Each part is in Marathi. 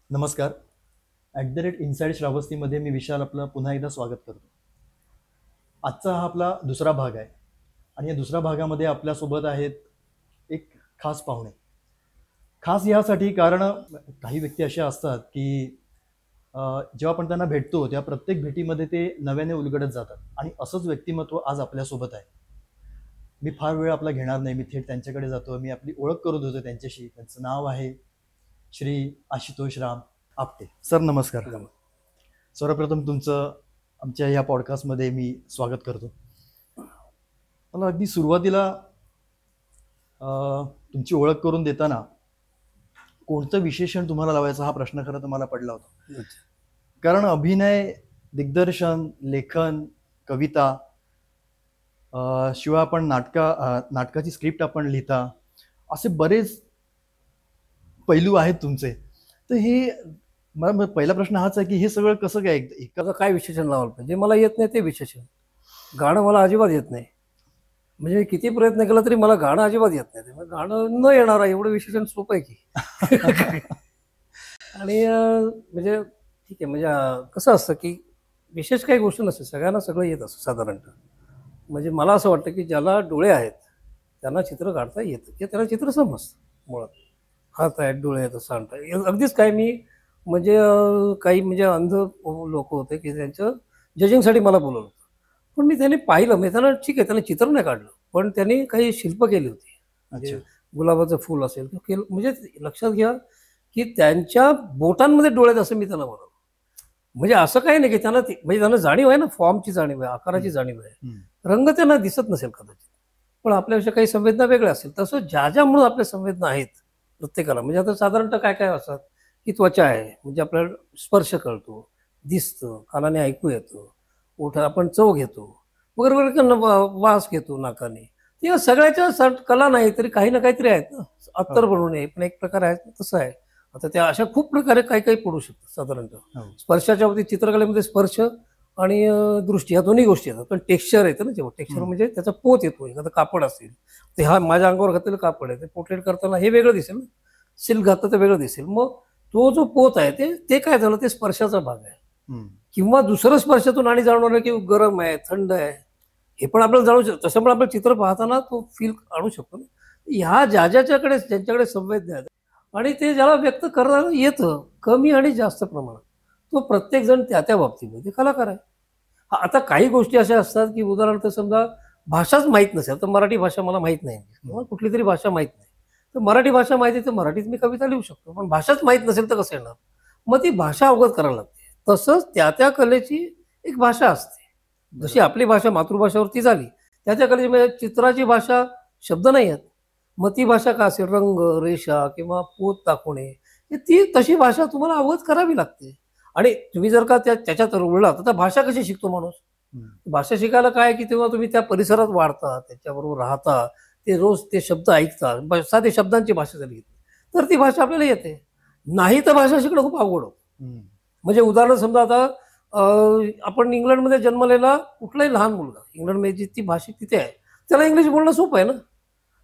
नमस्कार. @इनसाइड श्रावस्तीमध्ये मी विशाल आपलं पुन्हा एकदा स्वागत करतो. आजचा हा आपला दुसरा भाग आहे आणि या दुसऱ्या भागामध्ये आपल्यासोबत आहेत एक खास पाहुणे. खास यासाठी कारण काही व्यक्ती अशा असतात की जेव्हा आपण त्यांना भेटतो त्या प्रत्येक भेटीमध्ये ते नव्याने उलगडत जातात आणि असंच व्यक्तिमत्व आज आपल्यासोबत आहे. मी फार वेळ आपला घेणार नाही, मी थेट त्यांच्याकडे जातो. मी आपली ओळख करून देतो त्यांच्याशी. त्यांचं नाव आहे श्री आशुतोष राम आपटे. सर नमस्कार. सर्वप्रथम तुमचं आमच्या या पॉडकास्टमध्ये मी स्वागत करतो. मला अगदी सुरुवातीला तुमची ओळख करून देताना कोणतं विशेषण तुम्हाला लावायचं हा प्रश्न खरं तर मला पडला होता. कारण अभिनय, दिग्दर्शन, लेखन, कविता, शिवाय आपण नाटकाची स्क्रिप्ट आपण लिहिता, असे बरेच पैलू आहेत तुमचे. तर हे मला पहिला प्रश्न हाच आहे की हे सगळं कसं काय त्याचं काय विशेषण लावायला पाहिजे? मला येत नाही ते विशेषण. गाणं मला अजिबात येत नाही. म्हणजे मी किती प्रयत्न केला तरी मला गाणं अजिबात येत नाही. त्यामुळे गाणं न येणार आहे एवढं विशेषण सोपं आहे की. आणि म्हणजे ठीक आहे, म्हणजे कसं असतं की विशेष काही गोष्ट नसते, सगळ्यांना सगळं येत असतं साधारणतः. म्हणजे मला असं वाटतं की ज्याला डोळे आहेत त्यांना चित्र काढता येतं किंवा त्याला चित्र समजतं. मुळात हात आहेत, डोळे आहेत, असं आणता अगदीच काय मी म्हणजे काही म्हणजे अंध लोक होते की त्यांचं जजिंगसाठी मला बोलवलं होतं. पण मी त्यांनी पाहिलं, म्हणजे त्यांना ठीक आहे, त्यांनी चित्र नाही काढलं, पण त्यांनी काही शिल्प केली होती. म्हणजे गुलाबाचं फूल असेल म्हणजे लक्षात घ्या की त्यांच्या बोटांमध्ये डोळ्यात असं मी त्यांना बनवलं. म्हणजे असं काही नाही की त्यांना म्हणजे त्यांना जाणीव आहे ना, फॉर्मची जाणीव आहे, आकाराची जाणीव आहे. रंग त्यांना दिसत नसेल कदाचित, पण आपल्याविषयी काही संवेदना वेगळ्या असतील. तसं ज्या मुळे आपल्या संवेदना आहेत प्रत्येकाला, म्हणजे आता साधारणतः काय काय असतात की त्वचा आहे, म्हणजे आपल्याला स्पर्श कळतो, दिसतं, कानाने ऐकू येतं, ओठ आपण चव घेतो वगैरे वगैरे, वास घेतो नाकाने. या सगळ्याच्या कला नाही तरी काही ना काहीतरी आहेत ना. अत्तर बनवणे पण एक प्रकार आहे, तसं आहे. आता त्या अशा खूप प्रकारे काही काही पडू शकतात साधारणतः. स्पर्शाच्या बाबतीत चित्रकलेमध्ये स्पर्श आणि दृष्टी ह्या दोन्ही गोष्टी येतात. पण टेक्स्चर येतं ना, जेव्हा टेक्स्चर म्हणजे त्याचा पोत येतो. एखादं कापड असेल ते हा माझ्या अंगावर घातलेलं कापड आहे, ते पोर्ट्रेट करताना हे वेगळं दिसेल ना, सिल्क घातलं तर वेगळं दिसेल. मग तो जो पोत आहे ते काय झालं, ते स्पर्शाचा भाग आहे. किंवा दुसरं स्पर्शातून आणि जाणवलं की गरम आहे, थंड आहे, हे पण आपल्याला जाणू शकतो. तसं पण आपलं चित्र पाहताना तो फील आणू शकतो ना. ह्या ज्याच्याकडे ज्यांच्याकडे संवेदना आहेत आणि ते ज्याला व्यक्त करायला येतं कमी आणि जास्त प्रमाणात, तो प्रत्येक जण त्या बाबतीमध्ये कलाकार आहे. आता काही गोष्टी अशा असतात की उदाहरणार्थ समजा भाषाच माहीत नसेल, तर मराठी भाषा मला माहीत नाही किंवा कुठली तरी भाषा माहीत नाही, तर मराठी भाषा माहिती तर मराठीत मी कविता लिहू शकतो. पण भाषाच माहीत नसेल तर कसं येणार? मग ती भाषा अवगत करायला लागते. तसंच त्या कलेची एक भाषा असते. जशी आपली भाषा मातृभाषावरती झाली, त्या कलेची म्हणजे चित्राची भाषा शब्द नाही आहेत. मग ती भाषा का असेल, रंग, रेषा किंवा पोत दाखवणे, ती तशी भाषा तुम्हाला अवगत करावी लागते. आणि तुम्ही जर का त्याच्यात रुळला तर भाषा कशी शिकतो माणूस? भाषा शिकायला काय की तेव्हा तुम्ही त्या परिसरात वाढता, त्याच्याबरोबर राहता, ते रोज ते शब्द ऐकता, साधे शब्दांची भाषा जरी घेतली तर ती भाषा आपल्याला येते. नाही तर भाषा शिकणं खूप अवघड होतं. म्हणजे उदाहरण समजा आता आपण इंग्लंडमध्ये जन्मलेला कुठलाही लहान मुलगा, इंग्लंडमध्ये ती भाषा तिथे आहे, त्याला इंग्लिश बोलणं सोपं आहे ना.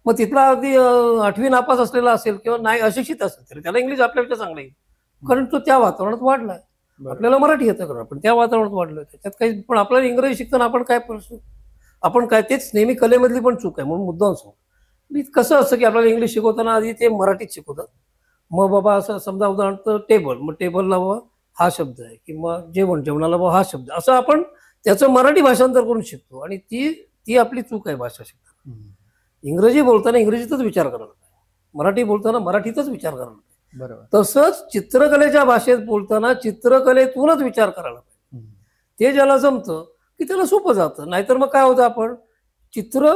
मग तिथला अगदी 8वी नापास असलेला असेल किंवा नाही अशिक्षित असेल तरी त्याला इंग्लिश आपल्यापेक्षा चांगलं येईल, कारण तो त्या वातावरणात वाढलाय. आपल्याला मराठी येतं कारण आपण त्या वातावरणात वाढलोय, त्याच्यात काही. पण आपल्याला इंग्रजी शिकताना आपण काय प्रश्न, आपण काय, तेच नेहमी कलेमधली पण चूक आहे. म्हणून मुद्दाम सांगतो मी, कसं असतं की आपल्याला इंग्लिश शिकवताना आधी ते मराठीत शिकवतात. मग बाबा असं समजा उदाहरणार्थ टेबल, मग टेबलला बाबा हा शब्द आहे, किंवा जेवणाला बाबा हा शब्द, असं आपण त्याचं मराठी भाषांतर करून शिकतो. आणि ती आपली चूक आहे भाषा शिकताना. इंग्रजी बोलताना इंग्रजीतच विचार करायला पाहिजे, मराठी बोलताना मराठीतच विचार करायला पाहिजे. बरोबर. तसंच चित्रकलेच्या भाषेत बोलताना चित्रकलेतूनच विचार करायला पाहिजे. ते ज्याला जमतं की त्याला सोपं जातं. नाहीतर मग काय होतं, आपण चित्र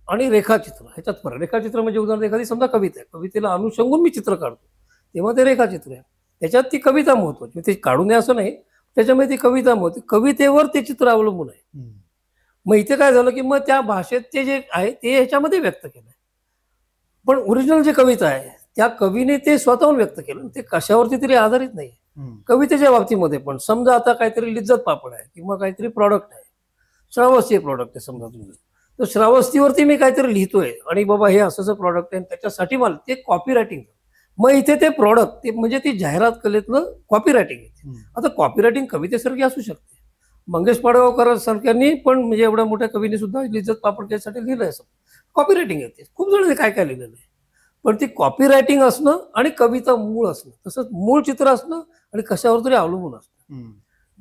आणि रेखाचित्र ह्याच्यात फरक. रेखाचित्र म्हणजे उदाहरण एखादी समजा कविता आहे, कवितेला अनुषंगून मी चित्र काढतो, तेव्हा ते रेखाचित्र आहे. त्याच्यात ती कविता महत्वाची, ते काढू नये असं नाही, त्याच्यामध्ये ती कविता महत्वाची, कवितेवर ते चित्र अवलंबून आहे. मग इथे काय झालं की मग त्या भाषेत ते जे आहे ते ह्याच्यामध्ये व्यक्त केलंय, पण ओरिजिनल जे कविता आहे त्या कवीने ते स्वतःहून व्यक्त केलं, ते कशावरती तरी आधारित नाही. कवितेच्या बाबतीमध्ये पण समजा आता काहीतरी लिज्जत पापड आहे किंवा काहीतरी प्रॉडक्ट आहे, श्रावस्ती प्रॉडक्ट आहे समजा तुमचं, तर श्रावस्तीवरती मी काहीतरी लिहितोय आणि बाबा हे असं प्रॉडक्ट आहे त्याच्यासाठी मला ते कॉपी रायटिंग. मग इथे ते प्रॉडक्ट ते म्हणजे ती जाहिरात कलेतलं कॉपी रायटिंग येते. हम्म. आता कॉपी रायटिंग कवितेसारखी असू शकते. मंगेश पाडगावकर सारख्यांनी पण म्हणजे एवढ्या मोठ्या कवीने सुद्धा लिज्जत पापडकेसाठी लिहिलंय असं कॉपी रायटिंग येते. खूप जण काय काय लिहिलेलं आहे. पण ती कॉपी रायटिंग असणं आणि कविता मूळ असणं, तसंच मूळ चित्र असणं आणि कशावर तरी अवलंबून असणं, हम्म.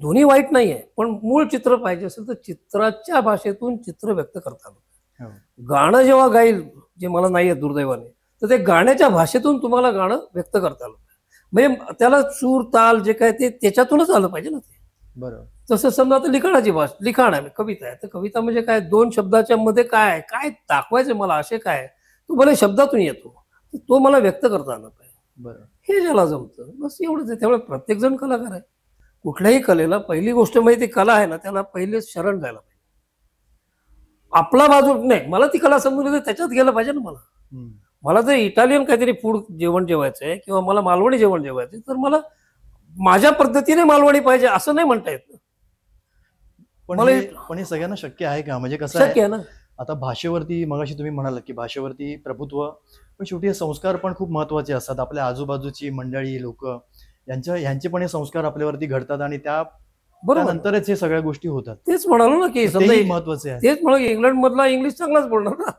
दोन्ही वाईट नाही आहे. पण मूळ चित्र पाहिजे असेल तर चित्राच्या भाषेतून चित्र व्यक्त करता आलं. हो. गाणं जेव्हा गाईल, जे मला नाही आहे दुर्दैवाने, तर ते गाण्याच्या भाषेतून तुम्हाला गाणं व्यक्त करता आलं. म्हणजे त्याला सूर ताल जे काय ते त्याच्यातूनच आलं पाहिजे ना ते. बरोबर. तसं समजा आता लिखाणाची भाषा, लिखाण आहे, कविता आहे, तर कविता म्हणजे काय, दोन शब्दाच्या मध्ये काय काय दाखवायचं मला, असे काय तो भले शब्दातून येतो, तो मला व्यक्त करता आला पाहिजे. बरोबर. हे ज्याला जमतं बस एवढंच आहे. त्यामुळे प्रत्येक जण कलाकार आहे. कुठल्याही कलेला पहिली गोष्ट म्हणजे ती कला आहे ना, त्याला पहिले शरण जायला पाहिजे. आपला बाजू नाही, मला ती कला समजून येते त्याच्यात गेलं पाहिजे ना. हम्म. मला जर इटालियन काहीतरी फूड जेवण जेवायचं आहे किंवा मला मालवणी जेवण जेवायचं आहे, तर मला माझ्या पद्धतीने मालवणी पाहिजे असं नाही म्हणता येत ना. पण मला पण हे सगळ्यांना शक्य आहे का? म्हणजे कसं आहे, शक्य आहे ना. आता भाषेवरती मगाशी तुम्ही म्हणालात की भाषेवरती प्रभुत्व, पण शेवटी हे संस्कार पण खूप महत्वाचे असतात. आपल्या आजूबाजूची मंडळी, लोक, यांचे पण हे संस्कार आपल्यावरती घडतात आणि बरोबर, त्यानंतरच हे सगळ्या गोष्टी होतात. तेच म्हणालो ना की समजा तेही महत्वाचे आहे. तेच म्हणून इंग्लंड मधला इंग्लिश चांगलाच बोलणार ना.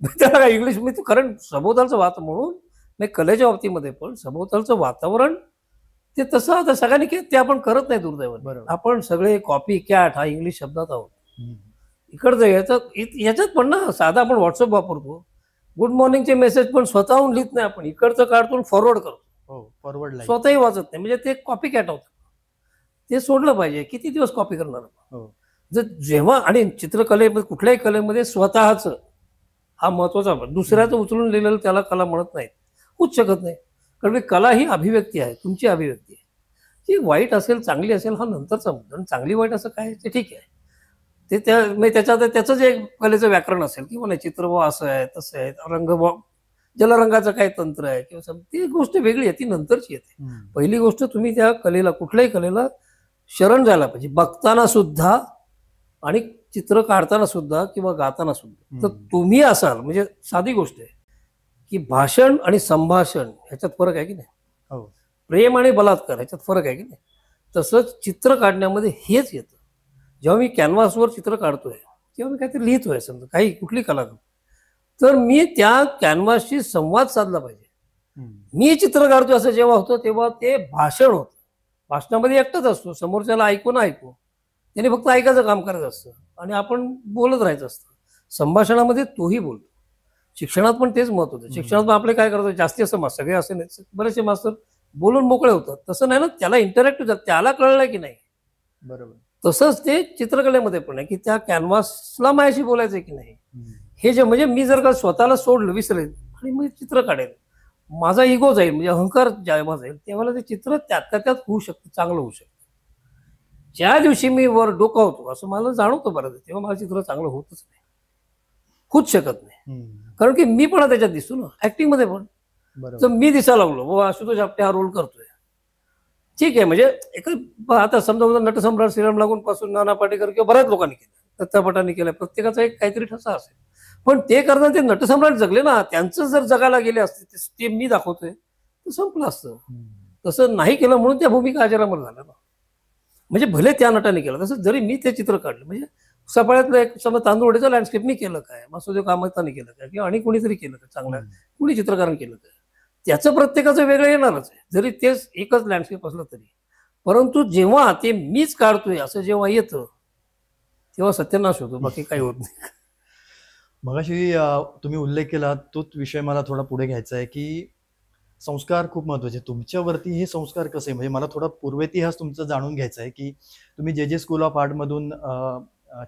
त्याला काय इंग्लिश मी कारण सभोवतालचं म्हणून नाही, कलेच्या बाबतीमध्ये पण सभोवतालचं वातावरण ते तसं आता सगळ्यांनी ते आपण करत नाही दुर्दैवाने. बरोबर. आपण सगळे कॉपी कॅट हा इंग्लिश शब्दात आहोत. हम्म. इकडचं याच्यात पण ना, साधा आपण व्हॉट्सअप वापरतो, गुड मॉर्निंगचे मेसेज पण स्वतःहून लिहित नाही आपण, इकडचं काढून फॉरवर्ड करतो, हो, फॉरवर्ड लाईन. स्वतःही वाचत नाही. म्हणजे ते कॉपी कॅट होतं. ते सोडलं पाहिजे. किती दिवस कॉपी करणार आपण? हो. जर जेव्हा आणि चित्रकलेमध्ये कुठल्याही कलेमध्ये स्वतःचं हा महत्वाचा भाग. दुसऱ्याचं उचलून लिहिलेलं त्याला कला म्हणत नाहीत, होऊच शकत नाही. कारण की कला ही अभिव्यक्ती आहे, तुमची अभिव्यक्ती आहे. ती वाईट असेल चांगली असेल हा नंतरचा मुद्दा. आणि चांगली वाईट असं काय ते ठीक आहे, ते म्हणजे त्याचं जे कलेचं व्याकरण असेल किंवा नाही, चित्र व असं आहे तसं आहे, रंग जलरंगाचं काय तंत्र आहे किंवा ती गोष्ट वेगळी आहे, ती नंतरची येते. हम्म. पहिली गोष्ट तुम्ही त्या कलेला, कुठल्याही कलेला शरण जायला पाहिजे, बघताना सुद्धा आणि चित्र काढताना सुद्धा किंवा गाताना सुद्धा. तर तुम्ही असाल म्हणजे साधी गोष्ट आहे की भाषण आणि संभाषण ह्याच्यात फरक आहे की नाही, हो. प्रेम आणि बलात्कार ह्याच्यात फरक आहे की नाही. तसंच चित्र काढण्यामध्ये हेच येतं. जेव्हा मी कॅनव्हासवर चित्र काढतोय किंवा मी काहीतरी लिहितोय, समजा काही कुठली कला, तर मी त्या कॅनव्हासशी संवाद साधला पाहिजे. हम्म. मी चित्र काढतोय असं जेव्हा होतं तेव्हा ते भाषण होतं. भाषणामध्ये एकटाच असतो, समोरच्याला ऐकू ना ऐकू, त्याने फक्त ऐकायचं काम करायचं असतं आणि आपण बोलत राहायचं असतं. संभाषणामध्ये तोही बोलतो. शिक्षणात पण तेच महत्त्वाचं. शिक्षणात पण आपले काय करतात, जास्ती असं सगळे असे नाही, बरेचसे मास्तर बोलून मोकळे होतात. तसं नाही ना, त्याला इंटरॅक्टिव्ह, त्याला कळलं की नाही. बरोबर. तसंच ते चित्रकलेमध्ये पण आहे की त्या कॅनव्हासला माझ्याशी बोलायचं की नाही. हम्म. हे जे म्हणजे मी जर का स्वतःला सोडलं, विसरेल आणि मी चित्र काढेल, माझा इगो जाईल, म्हणजे अहंकार जेव्हा जाईल तेव्हा ते चित्र त्यात होऊ शकतं, चांगलं होऊ शकतं. ज्या दिवशी मी वर डोकावतो असं मला जाणवतं बरं, तेव्हा मला चित्र चांगलं होतच नाही, होऊच शकत नाही. हम्म. कारण की मी पण त्याच्यात दिसतो ना, ऍक्टिंग मध्ये पण. बरोबर. तर मी दिसायला लागलो, बाबा आशुतोष आपटे हा रोल करतोय, ठीक आहे. म्हणजे आता समजा नटसम्राट श्रीराम लागून पासून नाना पाटेकर किंवा बऱ्याच लोकांनी केलं, दत्तापटांनी केलं, प्रत्येकाचा एक काहीतरी ठसा असेल. पण ते करताना ते नटसम्राट जगले ना, त्यांचं जर जगायला गेले असते ते मी दाखवतोय तर संपलं असतं. हम्म. तसं नाही केलं म्हणून त्या भूमिका अजरामर झाल्या ना. म्हणजे भले त्या नटाने केलं, तसं जरी मी ते चित्र काढलं, म्हणजे सफाळ्यातलं एक समजा तांदूळचं लँडस्केप मी केलं काय, वासुदेव कामताने केलं काय, किंवा आणि कोणीतरी केलं काय, चांगलं कुणी चित्रकारांनी केलं काय, त्याचं प्रत्येकाचं वेगळं येणारच आहे, जरी तेच एकच लँडस्केप असलं तरी. परंतु जेव्हा ते मीच काढतोय असं जेव्हा येतं तेव्हा सत्यानाश होतो, बाकी काही होत नाही. मगाशी तुम्ही उल्लेख केला तोच विषय मला थोडा पुढे घ्यायचा आहे की संस्कार खूप महत्वाचे. तुमच्यावरती हे संस्कार कसे, म्हणजे मला थोडा पूर्वेतिहास तुमचा जाणून घ्यायचा आहे की तुम्ही जे स्कूल ऑफ आर्ट मधून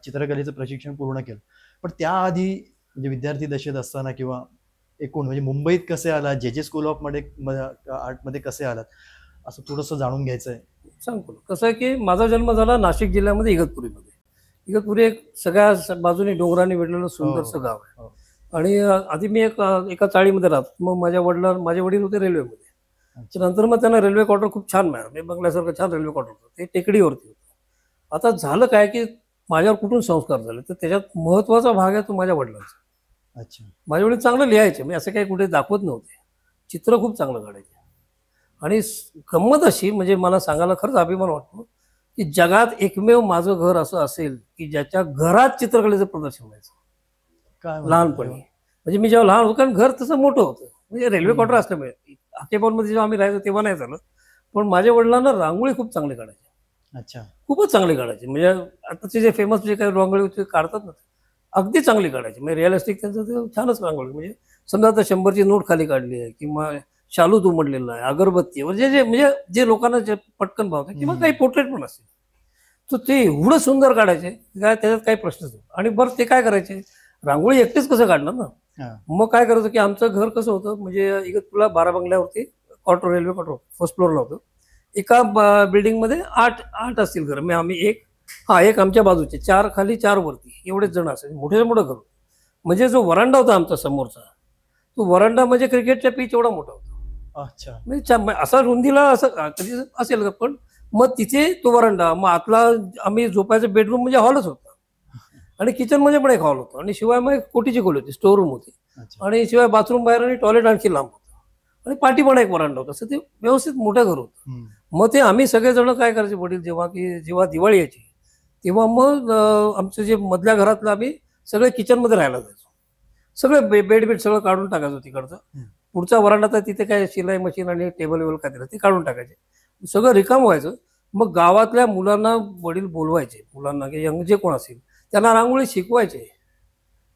चित्रकलेचं प्रशिक्षण पूर्ण केलं, पण त्याआधी म्हणजे विद्यार्थी दशेत असताना किंवा एकूण म्हणजे मुंबईत कसे आलात, जे स्कूल ऑफ आर्टमध्ये कसे आलात, असं थोडंसं जाणून घ्यायचं आहे. सांगतो. कसं आहे की माझा जन्म झाला नाशिक जिल्ह्यामध्ये इगतपुरीमध्ये. इगतपुरी एक सगळ्या बाजूने डोंगराने वेढलेलं सुंदरसं गाव आहे. आणि आधी मी एका चाळीमध्ये राहतो. मग माझे वडील होते रेल्वेमध्ये. नंतर मग त्यांना रेल्वे क्वार्टर खूप छान मिळालं, मी बंगल्यासारखं छान रेल्वे क्वार्टर होतं, ते टेकडीवरती होतं. आता झालं काय की माझ्यावर कुठून संस्कार झाले, तर त्याच्यात महत्वाचा भाग आहे तो माझ्या वडिलांचा. अच्छा. माझे वडील चांगलं लिहायचे, म्हणजे असं काही कुठे दाखवत नव्हते. चित्र खूप चांगलं काढायचे. आणि गंमत अशी म्हणजे मला सांगायला खरंच अभिमान वाटतो की जगात एकमेव माझं घर असं असेल की ज्याच्या घरात चित्रकलेचं प्रदर्शन व्हायचं काय म्हणता? लहानपणी. म्हणजे मी जेव्हा लहान होतो, कारण घर तसं मोठं होतं, म्हणजे रेल्वे क्वार्टर असल्यामुळे हाकेबावमध्ये जेव्हा आम्ही राहायचो तेव्हा नाही झालं. पण माझ्या वडिलांना रांगोळी खूप चांगली काढायची, अच्छा. खूपच चांगली काढायची. म्हणजे आताचे जे फेमस जे काही रांगोळी ते काढतात ना, अगदी चांगली काढायची. म्हणजे रिअलिस्टिक त्यांचं ते छानच रांगोळी. म्हणजे समजा आता 100ची नोट खाली काढली आहे किंवा शालू उमटलेला आहे, अगरबत्ती म्हणजे जे म्हणजे जे लोकांना जे पटकन भावतं किंवा काही पोर्ट्रेट पण असतील, तर ते एवढं सुंदर काढायचे काय त्याच्यात काही प्रश्नच नाही. आणि बरं ते काय करायचे, रांगोळी एकटेच कसं काढणार ना. हा. मग काय करायचं की आमचं घर कसं होतं, म्हणजे इगतपुरीला 12 बंगल्यावरती क्वार्टर, रेल्वे क्वार्टर फर्स्ट फ्लोअरला होतं. एका बिल्डिंगमध्ये 8 असतील घर. मग आम्ही एक आमच्या बाजूचे 4 खाली 4 वरती एवढेच जण असायचे. मोठे मोठं घर होतं. म्हणजे जो वरांडा होता आमचा समोरचा, तो वरांडा म्हणजे क्रिकेटच्या पिच एवढा मोठा होता. अच्छा. म्हणजे असा रुंदीला असं कधी असेल का, पण मग तिथे तो वरांडा, मग आतला आम्ही झोपायचं बेडरूम म्हणजे हॉलच होता. आणि किचन म्हणजे पण एक हॉल होता. आणि शिवाय मग एक कोटीची खोली होती, स्टोर रूम होती. अच्छा. आणि शिवाय बाथरूम बाहेर आणि टॉयलेट आणखी लांब होतं. आणि पाठी पण एक वरांडा होता. असं ते व्यवस्थित मोठं घर होतं. हम्म. मग ते आम्ही सगळेजण काय करायचे, वडील जेव्हा दिवाळी यायची तेव्हा मग आमचं जे मधल्या घरातलं आम्ही सगळे किचनमध्ये राहायला जायचो. सगळे बेड सगळं काढून टाकायचो तिकडचं. हम्म. पुढचा वरांडा तर तिथे काय शिलाई मशीन आणि टेबल वेबल काय दिलं ते काढून टाकायचे. सगळं रिकाम व्हायचं. मग गावातल्या मुलांना वडील बोलवायचे, मुलांना की यंग जे कोण असेल त्यांना रांगोळी शिकवायचे.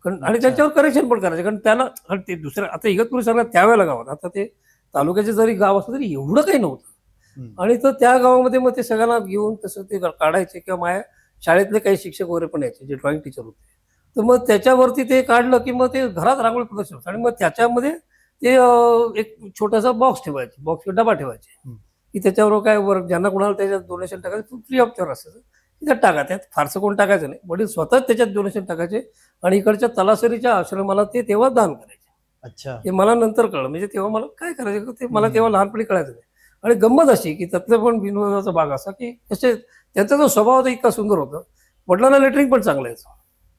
कारण आणि अच्छा. त्यांच्यावर करेक्शन पण करायचे. कारण त्याला आणि ते दुसऱ्या आता इगतपुरी सगळ्यात त्यावेळेला गावात, आता ते तालुक्याचे जरी गाव असलं तरी एवढं काही नव्हतं. हम्म. आणि तर त्या गावामध्ये मग ते सगळ्यांना घेऊन तसं ते काढायचे. किंवा माझ्या शाळेतले काही शिक्षक वगैरे पण यायचे जे ड्रॉइंग टीचर होते. तर मग त्याच्यावरती ते काढलं की मग ते घरात रांगोळी प्रदर्शन होतं. आणि मग त्याच्यामध्ये ते एक छोटासा बॉक्स ठेवायचे, बॉक्स डबा ठेवायचे हम्म. की त्याच्यावर काय वर ज्यांना कोणाला त्याच्यात डोनेशन टाकायचं फ्री ऑफ चार्ज असायचं, त्याच्यात टाका. त्यात फारसं कोण टाकायचं नाही, वडील स्वतःच त्याच्यात डोनेशन टाकायचे. आणि इकडच्या तलासरीच्या आश्रमाला ते तेव्हा दान करायचे. अच्छा. हे मला नंतर कळलं. म्हणजे तेव्हा मला काय करायचं ते मला तेव्हा लहानपणी कळायचं नाही. आणि गंमत अशी की त्यातलं पण विनोदाचा भाग असा की कसे त्यांचा जो स्वभाव होता इतका सुंदर होता. वडिलांना लेटरिंग पण चांगलं यायचं.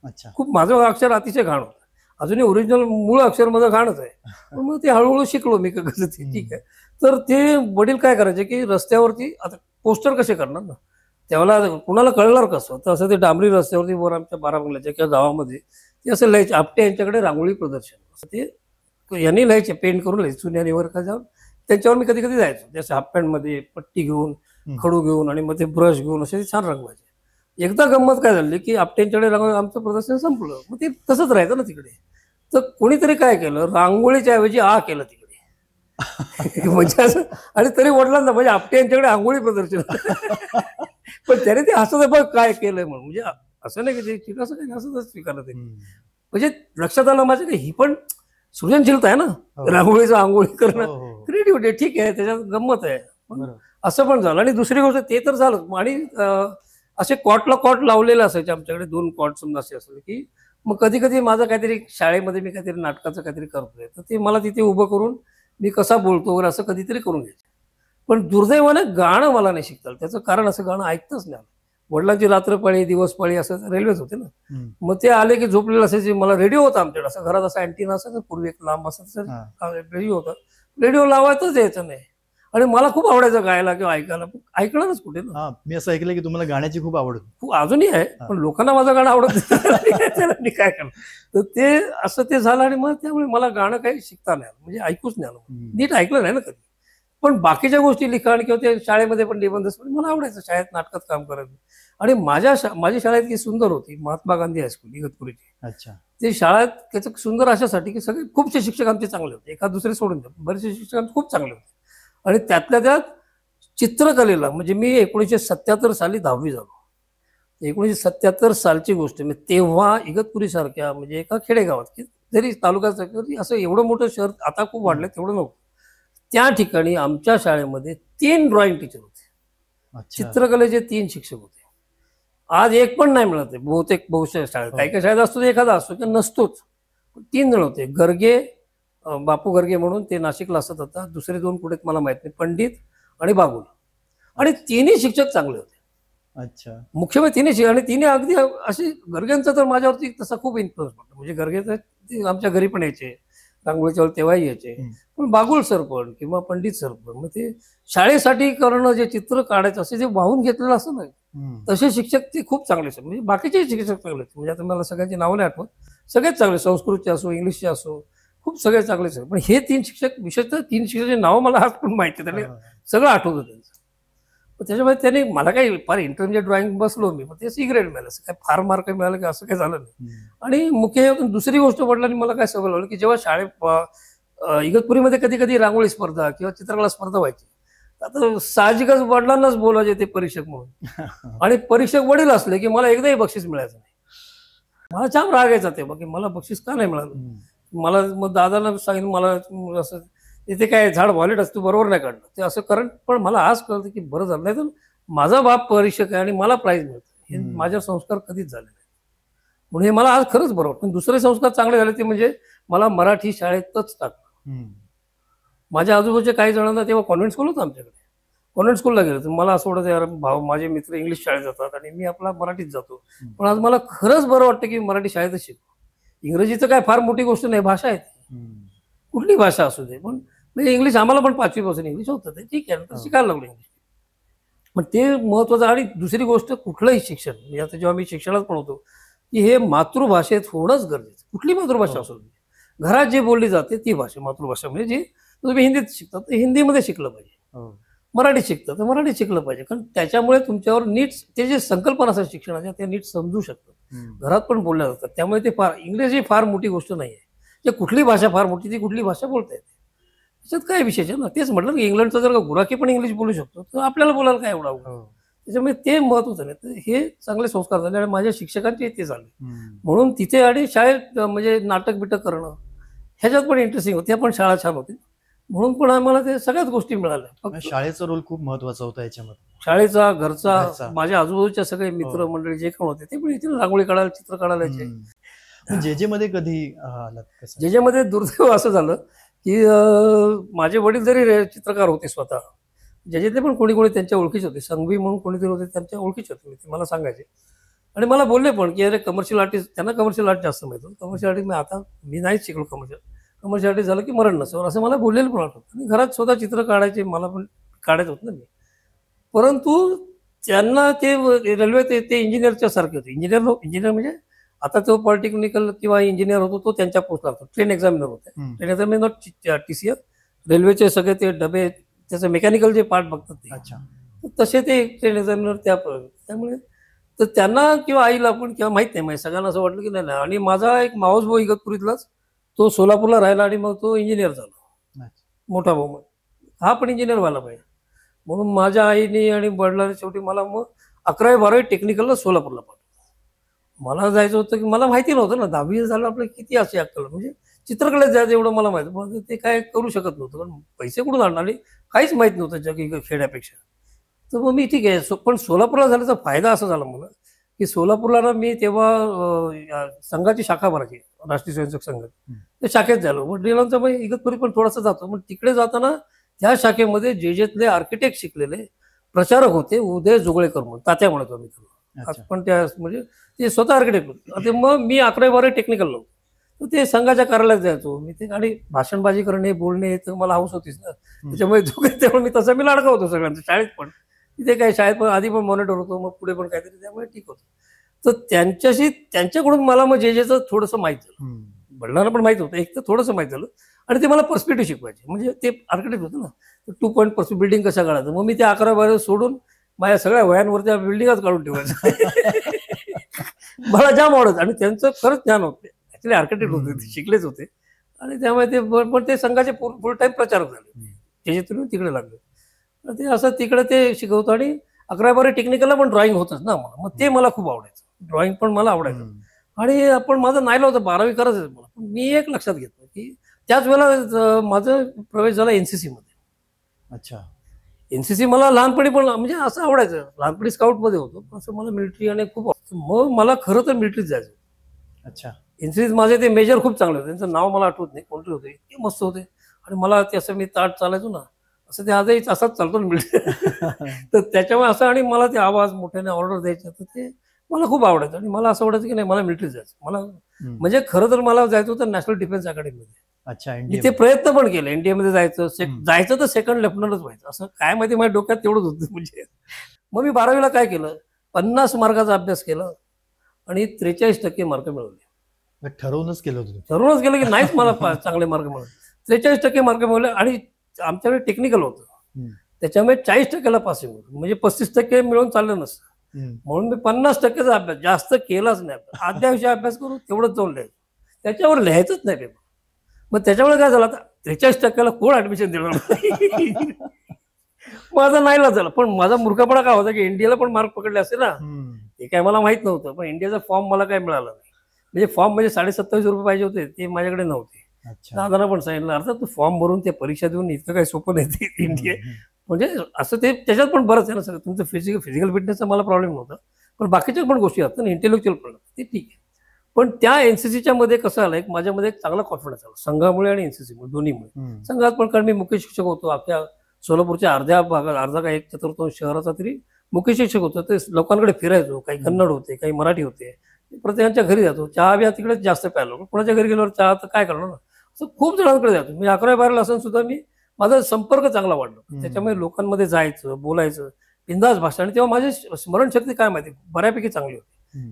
अच्छा. खूप माझं अक्षर अतिशय घाण होतं. अजूनही ओरिजिनल मूळ अक्षर माझं घाणच आहे. पण मग ते हळूहळू शिकलो मी कसं ते ठीक आहे. तर ते वडील काय करायचे की रस्त्यावरती आता पोस्टर कसे करणार ना, त्यावेळेला कुणाला कळणार कसं, तर असं ते डांबरी रस्त्यावरती वर आमच्या 12 बंगल्याच्या किंवा गावामध्ये ते असं लिहायचे, आपटे यांच्याकडे रांगोळी प्रदर्शन असं ते यांनी लिहायचे, पेंट करून लिहायचे चुन्याने वर का जाऊन. त्यांच्यावर मी कधी कधी जायचो, जसं हाफ पॅन्टमध्ये पट्टी घेऊन, खडू घेऊन आणि मग ते ब्रश घेऊन असे छान रंगवायचे. एकदा गंमत काय झाली की आपट्यांच्याकडे रंग आमचं प्रदर्शन संपलं. मग ते तसंच राहायचं ना तिकडे. तर कोणीतरी काय केलं, रांगोळीच्या ऐवजी केलं तिकडे. म्हणजे असं. आणि तरी वडिलांना म्हणजे आपटे यांच्याकडे आंघोळी प्रदर्शन. पण त्याने ते हसत बघ काय केलंय म्हणून. म्हणजे असं नाही की ते ठीक असं काही हसतच स्वीकारलं ते. म्हणजे लक्षात आलं माझ्या की ही पण सृजनशीलता आहे ना, हो. रांगोळीचं आंघोळी करणं, हो, हो. क्रिएटिव्हिटी ठीक आहे, त्याच्यात गंमत आहे. पण बरोबर. असं पण झालं. आणि दुसरी गोष्ट ते तर झालं. आणि असे कॉट लावलेले असायचे आमच्याकडे, 2 कॉट समजा असे असले की मग कधी कधी माझं काहीतरी शाळेमध्ये मी काहीतरी नाटकाचं काहीतरी करतोय, तर ते मला तिथे उभं करून मी कसा बोलतो वगैरे असं कधीतरी करून घ्यायचं. पण दुर्दैवाने गाणं मला नाही शिकता आलं. त्याचं कारण असं गाणं ऐकतच नाही आलं. वडिलांची रात्रपाळी दिवसपाळी असं रेल्वेच होते ना. हम्म. मग ते आले की झोपलेलं असायचे. मला रेडिओ होता आमच्याकडे, असं घरात असा अँटिना असायचा पूर्वी एक लांब असायचा, हा. रेडिओ होता. रेडिओ लावायचंच यायचं नाही. आणि मला खूप आवडायचं गायला किंवा ऐकायला, पण ऐकणारच कुठे ना. हा, मी असं ऐकलं की तुम्हाला गाण्याची खूप आवड होती. खूप अजूनही आहे, पण लोकांना माझं गाणं आवडत नाही. त्याला मी काय करणार. तर ते असं ते झालं. आणि मग त्यामुळे मला गाणं काही शिकता नाही आलं, म्हणजे ऐकूच नाही आलं. नीट ऐकलं नाही ना कधी. पण बाकीच्या गोष्टी लिखाण किंवा ते शाळेमध्ये पण निबंध मला आवडायचं, शाळेत नाटकात काम करायचं. आणि माझी शाळा इतकी सुंदर होती, महात्मा गांधी हायस्कूल इगतपुरीची. अच्छा. ते शाळेत त्याचं सुंदर अशासाठी की सगळे खूपसे शिक्षक आमचे चांगले होते, एका दुसरे सोडून द्या, बरेचसे शिक्षक आमचे खूप चांगले होते. आणि त्यातल्या त्यात चित्रकलेला म्हणजे मी 1977 साली 10वी झालो. 1977 सालची गोष्ट. मी तेव्हा इगतपुरी सारख्या म्हणजे एका खेडेगावात, की जरी तालुक्यात असं एवढं मोठं शहर आता खूप वाढलं तेवढं नव्हतं, त्या ठिकाणी आमच्या शाळेमध्ये 3 ड्रॉइंग टीचर होते. अच्छा. चित्रकलेचे 3 शिक्षक होते. आज एक पण नाही मिळत आहे बहुशः शाळेत. काही काही शाळेत असतो एखादा असतो किंवा नसतोच. 3 जण होते. गर्गे, बापू गर्गे म्हणून, ते नाशिकला असत आता. दुसरे 2 कुठे मला माहित नाही, पंडित आणि बागुल. आणि तिन्ही शिक्षक चांगले होते. अच्छा. मुख्य म्हणजे तिन्ही आणि तिने अगदी अशी गर्गेंचा तर माझ्यावरती तसा खूप इन्फ्लुअन्स पडला. म्हणजे गर्गे तर ते आमच्या घरी पण यायचे, रांगोळीच्या वेळी तेव्हाही यायचे. हम्म. पण बागुल सर पण किंवा पंडित सर पण मग ते शाळेसाठी करणं जे चित्र काढायचं असे जे वाहून घेतलेलं असतं ना तसे शिक्षक ते खूप चांगले असतात. म्हणजे बाकीचे शिक्षक चांगले आहेत. म्हणजे आता मला सगळ्यांची नावं नाही आठवत. सगळेच चांगले, संस्कृतचे असो इंग्लिशचे असो खूप सगळे चांगलेच आहेत. पण हे 3 शिक्षक विशेषतः 3 शिक्षकांची नावं मला आज पण माहिती आहे. त्याने सगळं आठवतं त्यांचं. पण त्याच्यामुळे त्याने मला काही फार इंटरमिजिएट ड्रॉइंग बसलो मी, पण ते सी ग्रेड मिळालं. असं काय फार मार्क मिळालं की असं काही झालं नाही. आणि मुख्य दुसरी गोष्ट वडिलांनी मला काय सवय लावली की जेव्हा इगतपुरीमध्ये कधी कधी रांगोळी स्पर्धा किंवा चित्रकला स्पर्धा व्हायची, आता साहजिकच वडिलांनाच बोलायचे ते परीक्षक म्हणून. आणि परीक्षक वडील असले की मला एकदाही बक्षीस मिळायचं नाही. मला जाम राग यायचा ते की मला बक्षीस का नाही मिळालं. मला मग दादाला सांगितलं मला असं इथे काय झाड व्हॉलेट असतं बरोबर नाही काढलं ते असं कारण. पण मला आज कळतं की बरं झालं, नाही तर माझा बाप परीक्षक आहे आणि मला प्राईज मिळतं हे माझ्या संस्कार कधीच झाले नाही. म्हणून हे मला आज खरंच बरं वाटतं. पण दुसरे संस्कार चांगले झाले ते म्हणजे मला मराठी शाळेतच टाकलं. माझ्या आजूबाजूच्या काही जणांना तेव्हा कॉन्व्हेंट स्कूल होतं आमच्याकडे, कॉन्व्हेंट स्कूलला गेलो तर मला असं वाटतं यार भाऊ माझे मित्र इंग्लिश शाळेत जातात आणि मी आपला मराठीत जातो. पण आज मला खरंच बरं वाटतं की मराठी शाळेतच शिकतो. इंग्रजीचं काय फार मोठी गोष्ट नाही, भाषा आहे ती, कुठली भाषा असू दे. पण म्हणजे इंग्लिश आम्हाला पण 5वी पासून इंग्लिश होतं ते ठीक आहे, तर शिकायला लागलो इंग्लिश. पण ते महत्वाचं. आणि दुसरी गोष्ट कुठलंही शिक्षण म्हणजे आता जेव्हा मी शिक्षणात पण होतो की हे मातृभाषेत होणंच गरजेचं. कुठली मातृभाषा असू दे, घरात जे बोलली जाते ती भाषा मातृभाषा. म्हणजे जे तुम्ही हिंदीत शिकता तर हिंदीमध्ये शिकलं पाहिजे, मराठीत शिकतं तर मराठीत शिकलं पाहिजे. कारण त्याच्यामुळे तुमच्यावर नीट ते जे संकल्पना असतात शिक्षणाच्या त्या नीट समजू शकतात, घरात पण बोलल्या जातात. त्यामुळे ते फार इंग्रजी फार मोठी गोष्ट नाही आहे. जे कुठली भाषा फार मोठी ती कुठली भाषा बोलता येते त्याच्यात काय विशेष आहे ना. तेच म्हटलं की इंग्लंडचा जर का गुराखी पण इंग्लिश बोलू शकतो तर आपल्याला बोलायला काय एवढा अवघड. त्याच्यामुळे ते महत्त्वाचं नाही. तर हे चांगले संस्कार झाले आणि माझ्या शिक्षकांचे ते झाले. म्हणून तिथे आणि शाळेत म्हणजे नाटक बिटक करणं ह्याच्यात पण इंटरेस्टिंग होते. पण शाळा छान होती म्हणून पण आम्हाला ते सगळ्याच गोष्टी मिळाल्या. फक्त शाळेचा रोल खूप महत्वाचा होता याच्यामध्ये. शाळेचा, घरचा, माझ्या आजूबाजूच्या सगळे मित्र मंडळी जे कोण होते ते पण इथे रांगोळी काढायला, चित्र काढायला यायचे. जे जे मध्ये कधी आलात कसं? जे जे मध्ये दुर्दैव असं झालं की माझे वडील जरी चित्रकार होते स्वतः, ज्याच्यातले पण कोणी कोणी त्यांच्या ओळखीचे होते, संघवी म्हणून कोणीतरी होते त्यांच्या ओळखीचे होते, ते मला सांगायचे. आणि मला बोलले पण की अरे कमर्शियल आर्टिस्ट, त्यांना कमर्शियल आर्ट जास्त माहिती होतं. कमर्शियल आर्टिस्ट आता मी नाहीच शिकलो कमर्शियल आर्टिस्ट झालं की मरण नसेल असं मला बोललेलं पण आठवतं. आणि घरात स्वतः चित्र काढायचे, मला पण काढायचं होतं ना मी. परंतु त्यांना ते रेल्वे ते इंजिनियरच्या सारखे होते. इंजिनियर म्हणजे आता तो पॉलिटेक्निकल किंवा इंजिनियर होतो तो त्यांच्या पोस्टला होता. ट्रेन एक्झामिनर होते. ट्रेन एक्झामिनर TCR रेल्वेचे सगळे ते डबे त्याचं मेकॅनिकल जे पार्ट बघतात ते. अच्छा. तसे ते ट्रेन एक्झामिनर त्यामुळे तर त्यांना किंवा आईला पण किंवा माहित नाही, म्हणजे सगळ्यांना असं वाटलं की नाही. आणि माझा एक मावस भाऊ इगतपुरीतलाच तो सोलापूरला राहिला आणि मग तो इंजिनियर झाला, मोठा भाऊ. मग हा पण इंजिनियर व्हायला पाहिजे म्हणून माझ्या आईने आणि वडिलांनी शेवटी मला मग 11वी-12वी टेक्निकलला सोलापूरला पाठवलं. मला जायचं होतं की मला माहिती नव्हतं ना, 10वी झालं आपलं किती असे अक्कल, म्हणजे चित्रकलेत जायचं एवढं मला माहिती. पण ते काय करू शकत नव्हतं कारण पैसे कुठून आणणार आणि काहीच माहीत नव्हतं जग खेड्यापेक्षा. तर मग मी ठीक आहे. पण सोलापूरला झाल्याचा फायदा असा झाला मला की सोलापूरला ना मी तेव्हा संघाची शाखा भरायची, राष्ट्रीय स्वयंसेवक संघाची. त्या शाखेत झालो. मग ड्रिलांचा मग इगतपुरी पण थोडासा जातो. मग तिकडे जाताना त्या शाखेमध्ये जेतले आर्किटेक्ट शिकलेले प्रचारक होते, उदय जोगळेकर म्हणून, तात्या म्हणतो आम्ही त्यांना. पण त्या म्हणजे ते स्वतः आर्किटेक्ट होते. मग मी 11वी-12वी टेक्निकल नव्हतो तर ते संघाच्या कार्यालयात जायचो मी. ते आणि भाषणबाजी करणे, बोलणे तर मला हौस होतीच ना. त्याच्यामुळे त्यामुळे मी तसा लाडका होतो सगळ्यांचा. शाळेत पण तिथे काय शाळेत पण आधी पण मॉनिटर होतो, मग पुढे पण काहीतरी, त्यामुळे ठीक होतं. तर त्यांच्याकडून मला मग जेचं थोडंसं माहीत झालं. वडिलांना पण माहीत होतं, एक तर थोडंसं माहीत झालं. आणि ते मला पर्स्पेक्टिव्ह शिकवायचे, म्हणजे ते आर्किटेक्ट होतं ना, 2 पॉईंट पर्स्पेक्टिव्ह बिल्डिंग कशा काढायचं. मग मी ते 11वी-12वी सोडून माझ्या सगळ्या वयांवर त्या बिल्डिंगच काढून ठेवायचं. मला जाम आवडत. आणि त्यांचं खरंच ज्ञान होतं, ऍक्च्युली आर्किटेक्ट होते, ते शिकलेच होते. आणि त्यामुळे ते पण ते संघाचे फुल टाईम प्रचारक झाले, त्याच्यातून तिकडे लागले. ते असं तिकडे ते शिकवतो. आणि 11वी-12वी टेक्निकलला पण ड्रॉइंग होतच ना मला, मग ते मला खूप आवडायचं. ड्रॉइंग पण मला आवडायचं. आणि आपण माझं नाईला होतं 12वी करायचं मला. पण मी एक लक्षात घेतलं की त्याच वेळेला माझा प्रवेश झाला NCC मध्ये. अच्छा. NCC मला लहानपणी पण म्हणजे असं आवडायचं, लहानपणी स्काउटमध्ये होतो, असं मला मिलिटरी आणि खूप आवडतं. मग मला खरं तर मिलिटरीत जायचं. अच्छा. NCC माझे ते मेजर खूप चांगले होते, त्यांचं नाव मला आठवत नाही, कोणते होते, इतके मस्त होते. आणि मला ते असं मी ताट चालायचो ना, असं ते आजही असाच चालतो ना मिलिटरी. तर त्याच्यामुळे असं, आणि मला ते आवाज मोठ्याने ऑर्डर द्यायचं, तर ते मला खूप आवडायचं. आणि मला असं वाटायचं की नाही मला मिलिटरीत जायचं. मला म्हणजे खरं तर मला जायचं होतं नॅशनल डिफेन्स अकॅडमीमध्ये. अच्छा, मी एनडीए. ते प्रयत्न पण केले एनडीए मध्ये जायचं जायचं तर सेकंड लेफ्टनंटच व्हायचं असं काय माहिती माझ्या डोक्यात तेवढंच होतं म्हणजे. मग मी 12वीला काय केलं, 50 मार्काचा अभ्यास केला आणि 43% मार्क मिळवले. ठरवूनच केलं होतं. ठरवूनच गेलं की नाहीच मला चांगले मार्क मिळवले. 43% मार्क मिळवले आणि आमच्याकडे टेक्निकल होतं, हम्म. त्याच्यामुळे 40%ला पासिंग होतं, म्हणजे 35% मिळून चाललं नसतं. म्हणून मी 50%चा अभ्यास जास्त केलाच नाही. आदल्या दिवशी अभ्यास करून तेवढंच जाऊन लिहायचं, त्याच्यावर लिहायचंच नाही पेपर. मग त्याच्यामुळे काय झालं, आता 43%ला कोण ऍडमिशन देणार माझा नाईलाज झाला. पण माझा मूर्खपणा काय होता की इंडियाला पण मार्क पकडले असते ना, ते काय मला माहित नव्हतं. पण इंडियाचा फॉर्म मला काय मिळाला नाही, म्हणजे फॉर्म म्हणजे 27,500 रुपये पाहिजे होते, ते माझ्याकडे नव्हते. दादांना पण सांगितलं, अर्थात तू फॉर्म भरून ते परीक्षा देऊन इतकं काही सोपं नाही ते इंडिया, म्हणजे असं ते त्याच्यात पण बरंच आहे ना सगळं. तुमचं फिजिकल फिटनेसचा मला प्रॉब्लेम नव्हता, पण बाकीच्या पण गोष्टी असतात ना, इंटेलेक्च्युअल पण ते ठीक आहे. पण त्या एनसीसीच्या मध्ये कसं आलं, एक माझ्यामध्ये एक चांगला कॉन्फिडन्स आला संघामुळे आणि एनसीसीमुळे दोन्हीमुळे. संघात पण कारण मी मुख्य शिक्षक होतो, अख्ख्या सोलापूरच्या अर्ध्या भागात, अर्धा का 1/4 शहराचा तरी मुख्य शिक्षक होतो. ते लोकांकडे फिरायचो, काही कन्नड होते, काही मराठी होते, प्रत्येकाच्या घरी जातो. चहा बिया तिकडेच जास्त प्यायलो, कोणाच्या घरी गेल्यावर चहा तर काय करणार ना, असं खूप जणांकडे जातो मी. 11वी-12वीला असून सुद्धा मी माझा संपर्क चांगला वाढला, त्याच्यामुळे लोकांमध्ये जायचं, बोलायचं, बिंदास भाषण. आणि तेव्हा माझी स्मरणशक्ती काय माहिती बऱ्यापैकी चांगली होती.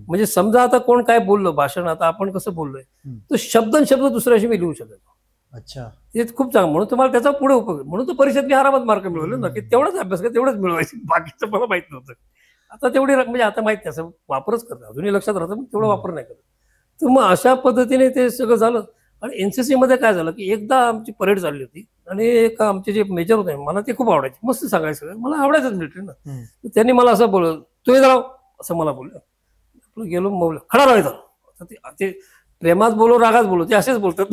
म्हणजे समजा आता कोण काय बोललं भाषण, आता आपण कसं बोललोय, तो शब्द दुसऱ्याशी मी लिहू शकायचो. अच्छा, ते खूप चांगलं. म्हणून तुम्हाला त्याचा पुढे उपयोग, म्हणून तो परीक्षेत मी आरामात मार्क मिळवले ना, की तेवढाच अभ्यास कर, तेवढंच मिळवायचे, बाकीचं मला माहित नव्हतं. आता तेवढी म्हणजे आता माहित नाही, असं वापरच करतं, अजूनही लक्षात राहतं, पण तेवढा वापर नाही करत. तर मग अशा पद्धतीने ते सगळं झालं. आणि एनसीसी मध्ये काय झालं की एकदा आमची परेड चालली होती आणि एक आमचे जे मेजर होते, मला ते खूप आवडायचे, मस्त सांगायचं, मला आवडायचंच मिलिटरी ना. तर त्यांनी मला असं बोललं, तू इथं राव, असं मला बोललं. आपलं गेलो मग खडा राव इथं. ते प्रेमात बोलो रागात बोलो, ते असेच बोलतात.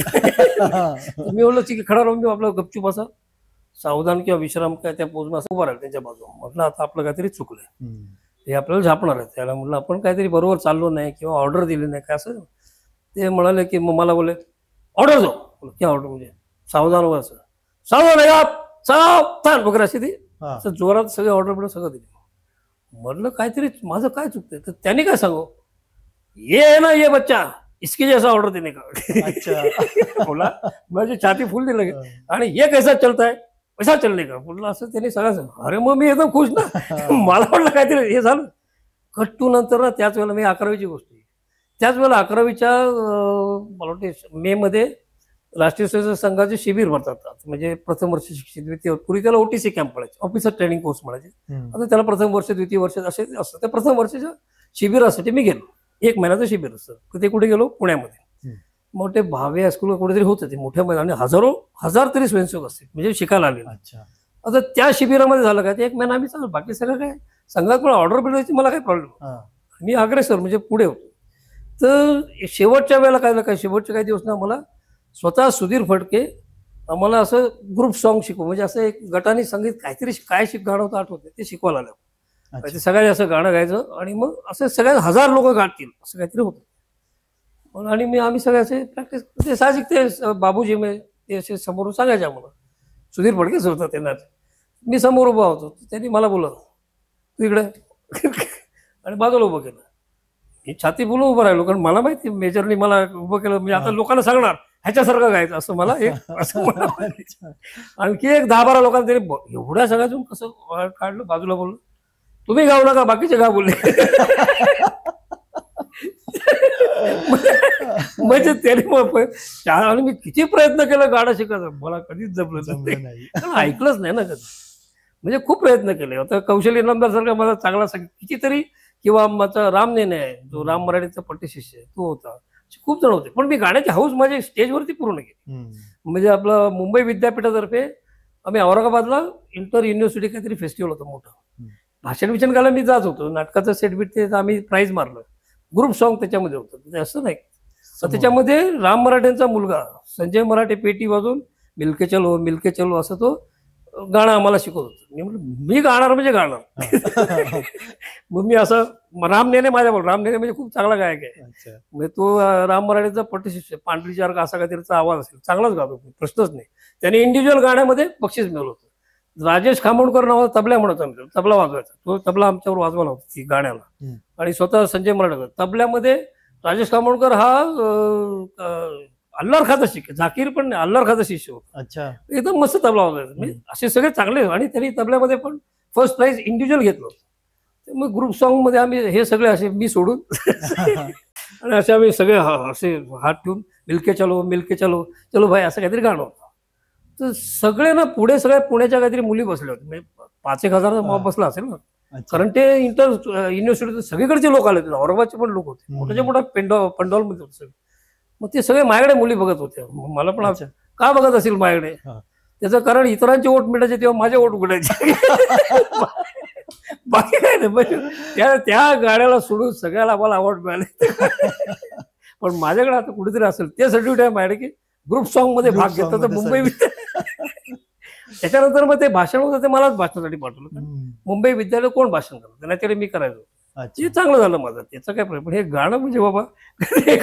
मी बोललो ठीक आहे, खडा राहून मी आपला गपचूप असा सावधान किंवा विश्राम काय त्या पोजून असं उभा राहिलं त्यांच्या बाजूला. म्हटलं आता आपलं काहीतरी चुकलंय, हे आपल्याला झापणार आहे. त्याला म्हटलं आपण काहीतरी बरोबर चाललो नाही किंवा ऑर्डर दिली नाही काय असं. ते म्हणाले की मग मला बोलले ऑर्डर दो. क्या ऑर्डर, म्हणजे सावधान वर असं सावधान सावधान वगैरे अशी ती असं जोरात सगळे ऑर्डर बिर्डर सगळं दिले. म्हटलं काहीतरी माझं काय चुकतंय. तर त्यांनी काय सांगू, ये है ना ये बच्चा, इसके जैसा ऑर्डर देने का. अच्छा बोला, माझी छाती फुल दिलं. आणि ये कैसा चलता है पैसा चलने का, म्हटलं असं त्यांनी सगळं सांग. अरे मग मी एकदम खुश ना. मला म्हटलं काहीतरी हे झालं. कट्टू नंतर ना त्याच वेळेला मी 11वीची गोष्ट आहे, त्याच वेळेला 11वीच्या मला वाटते मे मध्ये राष्ट्रीय स्वयंसेवक संघाचे शिबिर भरतात. म्हणजे प्रथम वर्ष शिक्षित, द्वितीय, पूर्वी त्याला ओटीसी कॅम्प म्हणायचे, ऑफिसर ट्रेनिंग कोर्स म्हणायचे. आता त्याला प्रथम वर्ष द्वितीय वर्ष असे असतं. त्या प्रथम वर्षाच्या शिबिरासाठी मी गेलो, 1 महिन्याचं शिबिर असतं. ते कुठे गेलो, पुण्यामध्ये. मोठे भावे हायस्कूल कुठेतरी होतं ते मोठ्या मैदान, आणि हजार तरी स्वयंसेवक असते म्हणजे शिकायला आले. आता त्या शिबिरामध्ये झालं काय, ते 1 महिना आम्ही चालू, बाकी सगळं काय संघात पण ऑर्डर मिळवायची मला काही प्रॉब्लेम, मी अग्रेसर म्हणजे पुढे होतो. तर शेवटच्या वेळेला काय झालं, काय शेवटचे काही दिवस ना मला स्वतः सुधीर फडके आम्हाला असं ग्रुप सॉन्ग शिकवू, म्हणजे असं एक गटाने संगीत काहीतरी काय गाणं होतं आठवतं, ते शिकवायला आलं. ते सगळ्यांनी असं गाणं गायचं आणि मग असं सगळ्या 1000 लोक गातील असं काहीतरी होतं. आणि आम्ही सगळे असे प्रॅक्टिस, ते साहजिक ते बाबूजी ते असे समोरून सांगायचे आम्हाला. सुधीर फडकेच होता त्यांना, मी समोर उभा होतो, त्यांनी मला बोललं तू इकडे आणि बाजूला उभं केलं. मी छाती बोलून उभं राहिलो, कारण मला माहिती मेजरनी मला उभं केलं म्हणजे आता लोकांना सांगणार ह्याच्यासारखं गायचं असं मला एक असं आणखी एक 10-12 लोकांना त्यांनी एवढ्या सगळ्यातून कसं काढलं, बाजूला बोललो तुम्ही गाऊ नका, बाकीचे गाव बोलले. म्हणजे त्याने आणि मी किती प्रयत्न केला गाणं शिकायचं, मला कधीच जमलं नाही, ऐकलंच नाही ना कधी. म्हणजे खूप प्रयत्न केले. आता कौशल्य इनामदार सारखा मला चांगला कितीतरी, किंवा माझा राम नेने आहे जो राम मराठीचा पट्टी शिष्य आहे तो होता, खूप जण होते. पण मी गाण्याची हाऊस माझी स्टेजवरती पूर्ण केली. म्हणजे आपलं मुंबई विद्यापीठातर्फे आम्ही औरंगाबादला इंटर युनिव्हर्सिटी काहीतरी फेस्टिवल होतं मोठं, भाषण विषण घालायला मी जात होतो. नाटकाचं सेट बीट ते आम्ही प्राईज मारलं, ग्रुप सॉन्ग त्याच्यामध्ये होतं. असं नाही, त्याच्यामध्ये राम मराठेंचा मुलगा संजय मराठे पेटी वाजून मिल्के चलो असं तो गाणं आम्हाला शिकवत होतं. मी म्हटलं मी गाणार म्हणजे गाणार. मग मी असं, राम नेने माझ्याबरोबर, राम नेने म्हणजे खूप चांगला गायक आहे, म्हणजे तो राम मराठेचा पट्टी शिष्य, पांढरी चार असा काहीतरीचा आवाज असेल, चांगलाच गातो, प्रश्नच नाही. त्याने इंडिव्हिज्युअल गाण्यामध्ये बक्षीस मिळवलं होतं. राजेश खामोणकर नावाचा तबला म्हणत आम्ही, तबला वाजवायचा, तो तबला आमच्यावर वाजवायला होता ती गाण्याला. आणि स्वतः संजय मराठे तबल्यामध्ये, राजेश खामोणकर हा अल्लार खाचा शिष्य, झाकीर पण नाही, अल्लार खाचा शिष्य होता. अच्छा. एकदम मस्त तबला वाजवायचा. म्हणजे असे सगळे चांगले, आणि त्यांनी तबल्यामध्ये पण फर्स्ट प्राइज इंडिव्हिज्युअल घेतलं होतं. मग ग्रुप सॉन्ग मध्ये आम्ही हे सगळे असे मी सोडून आणि असे आम्ही सगळे असे हात ठेवून मिलके चलो चलो भाई असं काहीतरी गाणं होतं. तर सगळे ना पुढे सगळ्या पुण्याच्या काहीतरी मुली बसल्या होत्या, म्हणजे 5,000-1,000 मॉब बसला असेल ना. अच्छा. कारण ते युनिव्हर्सिटी सगळीकडचे लोक आले होते, औरंगाबादचे पण लोक होते, मोठ्याच्या मोठा पंडॉलमध्ये होते सगळे. मग ते सगळे माझ्याकडे मुली बघत होते. मग मला पण अच्छा. का बघत असेल माझ्याकडे? हा. त्याचं कारण इतरांचे वोट मिळायचे तेव्हा माझे वोट उघडायचे. बाकी काय नाही, म्हणजे त्या गाड्याला सोडून सगळ्याला मला अवॉर्ड मिळाले. पण माझ्याकडे आता कुठेतरी असेल ते सर्टिफिकेट आहे माझ्याकडे की ग्रुप सॉन्ग मध्ये Group भाग घेतला. song तर मध्ये मुंबई त्याच्यानंतर मग ते भाषण होतं, ते मलाच भाषणासाठी पाठवलं. हम्म. मुंबई विद्यालय कोण भाषण करतं, त्याच्याकडे मी करायचो. अच्छा. ते चांगलं झालं माझं, त्याचं काय प्रॉब्लेम. पण हे गाणं म्हणजे बाबा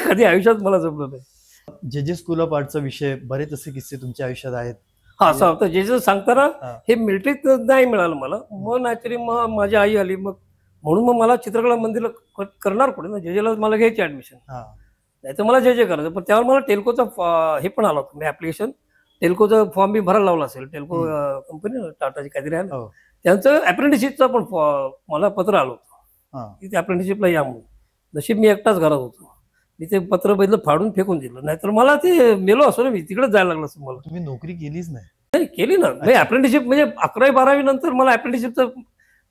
कधी आयुष्यात मला जमलं नाही. जे स्कूल ऑफ आर्टचा विषय, बरेच असे किस्से तुमच्या आयुष्यात आहेत. हा असं होतं, जे सांगताना हा. हे मिलिटरीत नाही मिळालं मला. मग नाहीतरी मग माझी आई आली, मग म्हणून मग मला चित्रकला मंदिरला करणार कुठे ना, जेजेला मला घ्यायची ऍडमिशन. हा. नाही तर मला जे करायचं. पण त्यावर मला टेल्कोचा हे पण आला होता, म्हणजे ऍप्लिकेशन टेल्कोचा फॉर्म मी भरायला लावला असेल. टेल्को कंपनी टाटाची काहीतरी आहे ना, हो. त्यांचं अप्रेंटिसशिपचा पण मला पत्र आलं होतं हा. की ते अप्रेंटिसशिपला या म्हणून. नशीब मी एकटाच घरात होतो, मी ते पत्र बदलं फाडून फेकून दिलं. नाहीतर मला ते मेलो असो ना, मी तिकडेच जायला लागलं असं मला. तुम्ही नोकरी केलीच नाही? नाही केली ना, म्हणजे अप्रेंटिसशिप म्हणजे 11वी-12वी नंतर मला अप्रेंटिसशिपचं,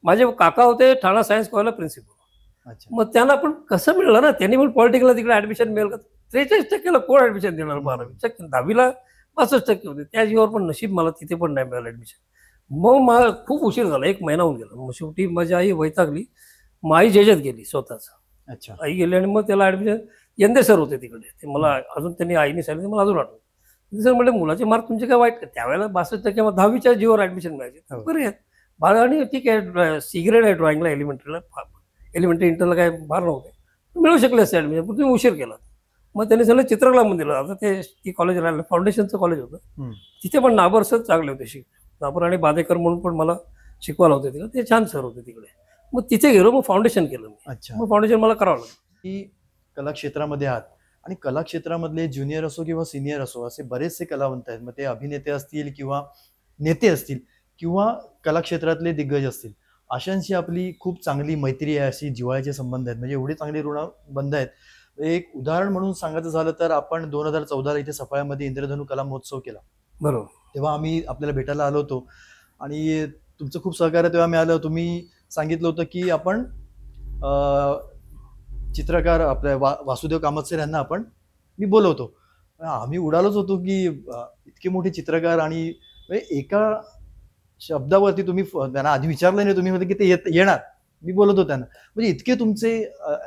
माझे काका होते ठाणा सायन्स कॉलेजला प्रिन्सिपल. अच्छा. मग त्यांना पण कसं मिळलं ना, त्यांनी पण पॉलिटिकलला तिकडे ऍडमिशन मिळेल का? 43% कोण ऍडमिशन देणार 12वी? 10वीला 65% होते. त्या जीवावर पण नशीब मला तिथे पण नाही मिळालं ऍडमिशन. मग मला खूप उशीर झाला, 1 महिना होऊन गेला. मग शेवटी माझी आई वैतागली, मग आई जेजेत गेली स्वतःच. अच्छा. आई गेली आणि मग त्याला ऍडमिशन, यंदे सर होते तिकडे. ते मला अजून त्यांनी आईने सांगितलं, मला अजून आठवतं. सर म्हटलं मुलाचे मार्क तुमचे काय वाईट का? त्यावेळेला 62% मग 10वीच्या जीवावर ऍडमिशन मिळायचे. हो. बरे आहेत बाळा, आणि ठीक आहे सी ग्रेड आहे ड्रॉइंगला, एलिमेंटरी इंटरला काय फार नव्हते, मिळू शकले असते ऍडमिशन, पण तुम्ही उशीर केला. मग त्यांनी सांगितलं चित्रकला मंदिरला. आता ती कॉलेज राहिलं, फाउंडेशनचं कॉलेज होतं. हम्म. तिथे पण नाबर सर चांगले होते, नाबर आणि बादेकर म्हणून पण मला शिकवायला होते तिकडे, ते छान सर होते तिकडे. मग तिथे गेलो, मग फाउंडेशन केलं मी. अच्छा. मग फाउंडेशन मला करावं लागलं. की कला क्षेत्रामध्ये आहात, आणि कला क्षेत्रामधले ज्युनियर असो किंवा सिनियर असो, असे बरेचसे कलावंत आहेत. मग ते अभिनेते असतील किंवा नेते असतील किंवा कला क्षेत्रातले दिग्गज असतील, अशांशी आपली खूप चांगली मैत्री आहे, अशी जिव्हाळ्याचे संबंध आहेत, म्हणजे एवढे चांगले ऋणबंध आहेत. एक उदाहरण म्हणून सांगायचं झालं तर आपण 2014ला इथे सफाळ्यामध्ये इंद्रधनु कला महोत्सव केला. बरोबर. तेव्हा आम्ही आपल्याला भेटायला आलो होतो, आणि तुमचं खूप सहकार्य तेव्हा मिळालं. तुम्ही सांगितलं होतं की आपण चित्रकार आपल्या वासुदेव कामतसर यांना आपण मी बोलवतो. आम्ही उडालोच होतो की इतके मोठे चित्रकार, आणि एका शब्दावरती तुम्ही त्यांना आधी विचारलं नाही, तुम्ही म्हणजे की ते येणार, मी बोलवतो त्यांना. म्हणजे इतके तुमचे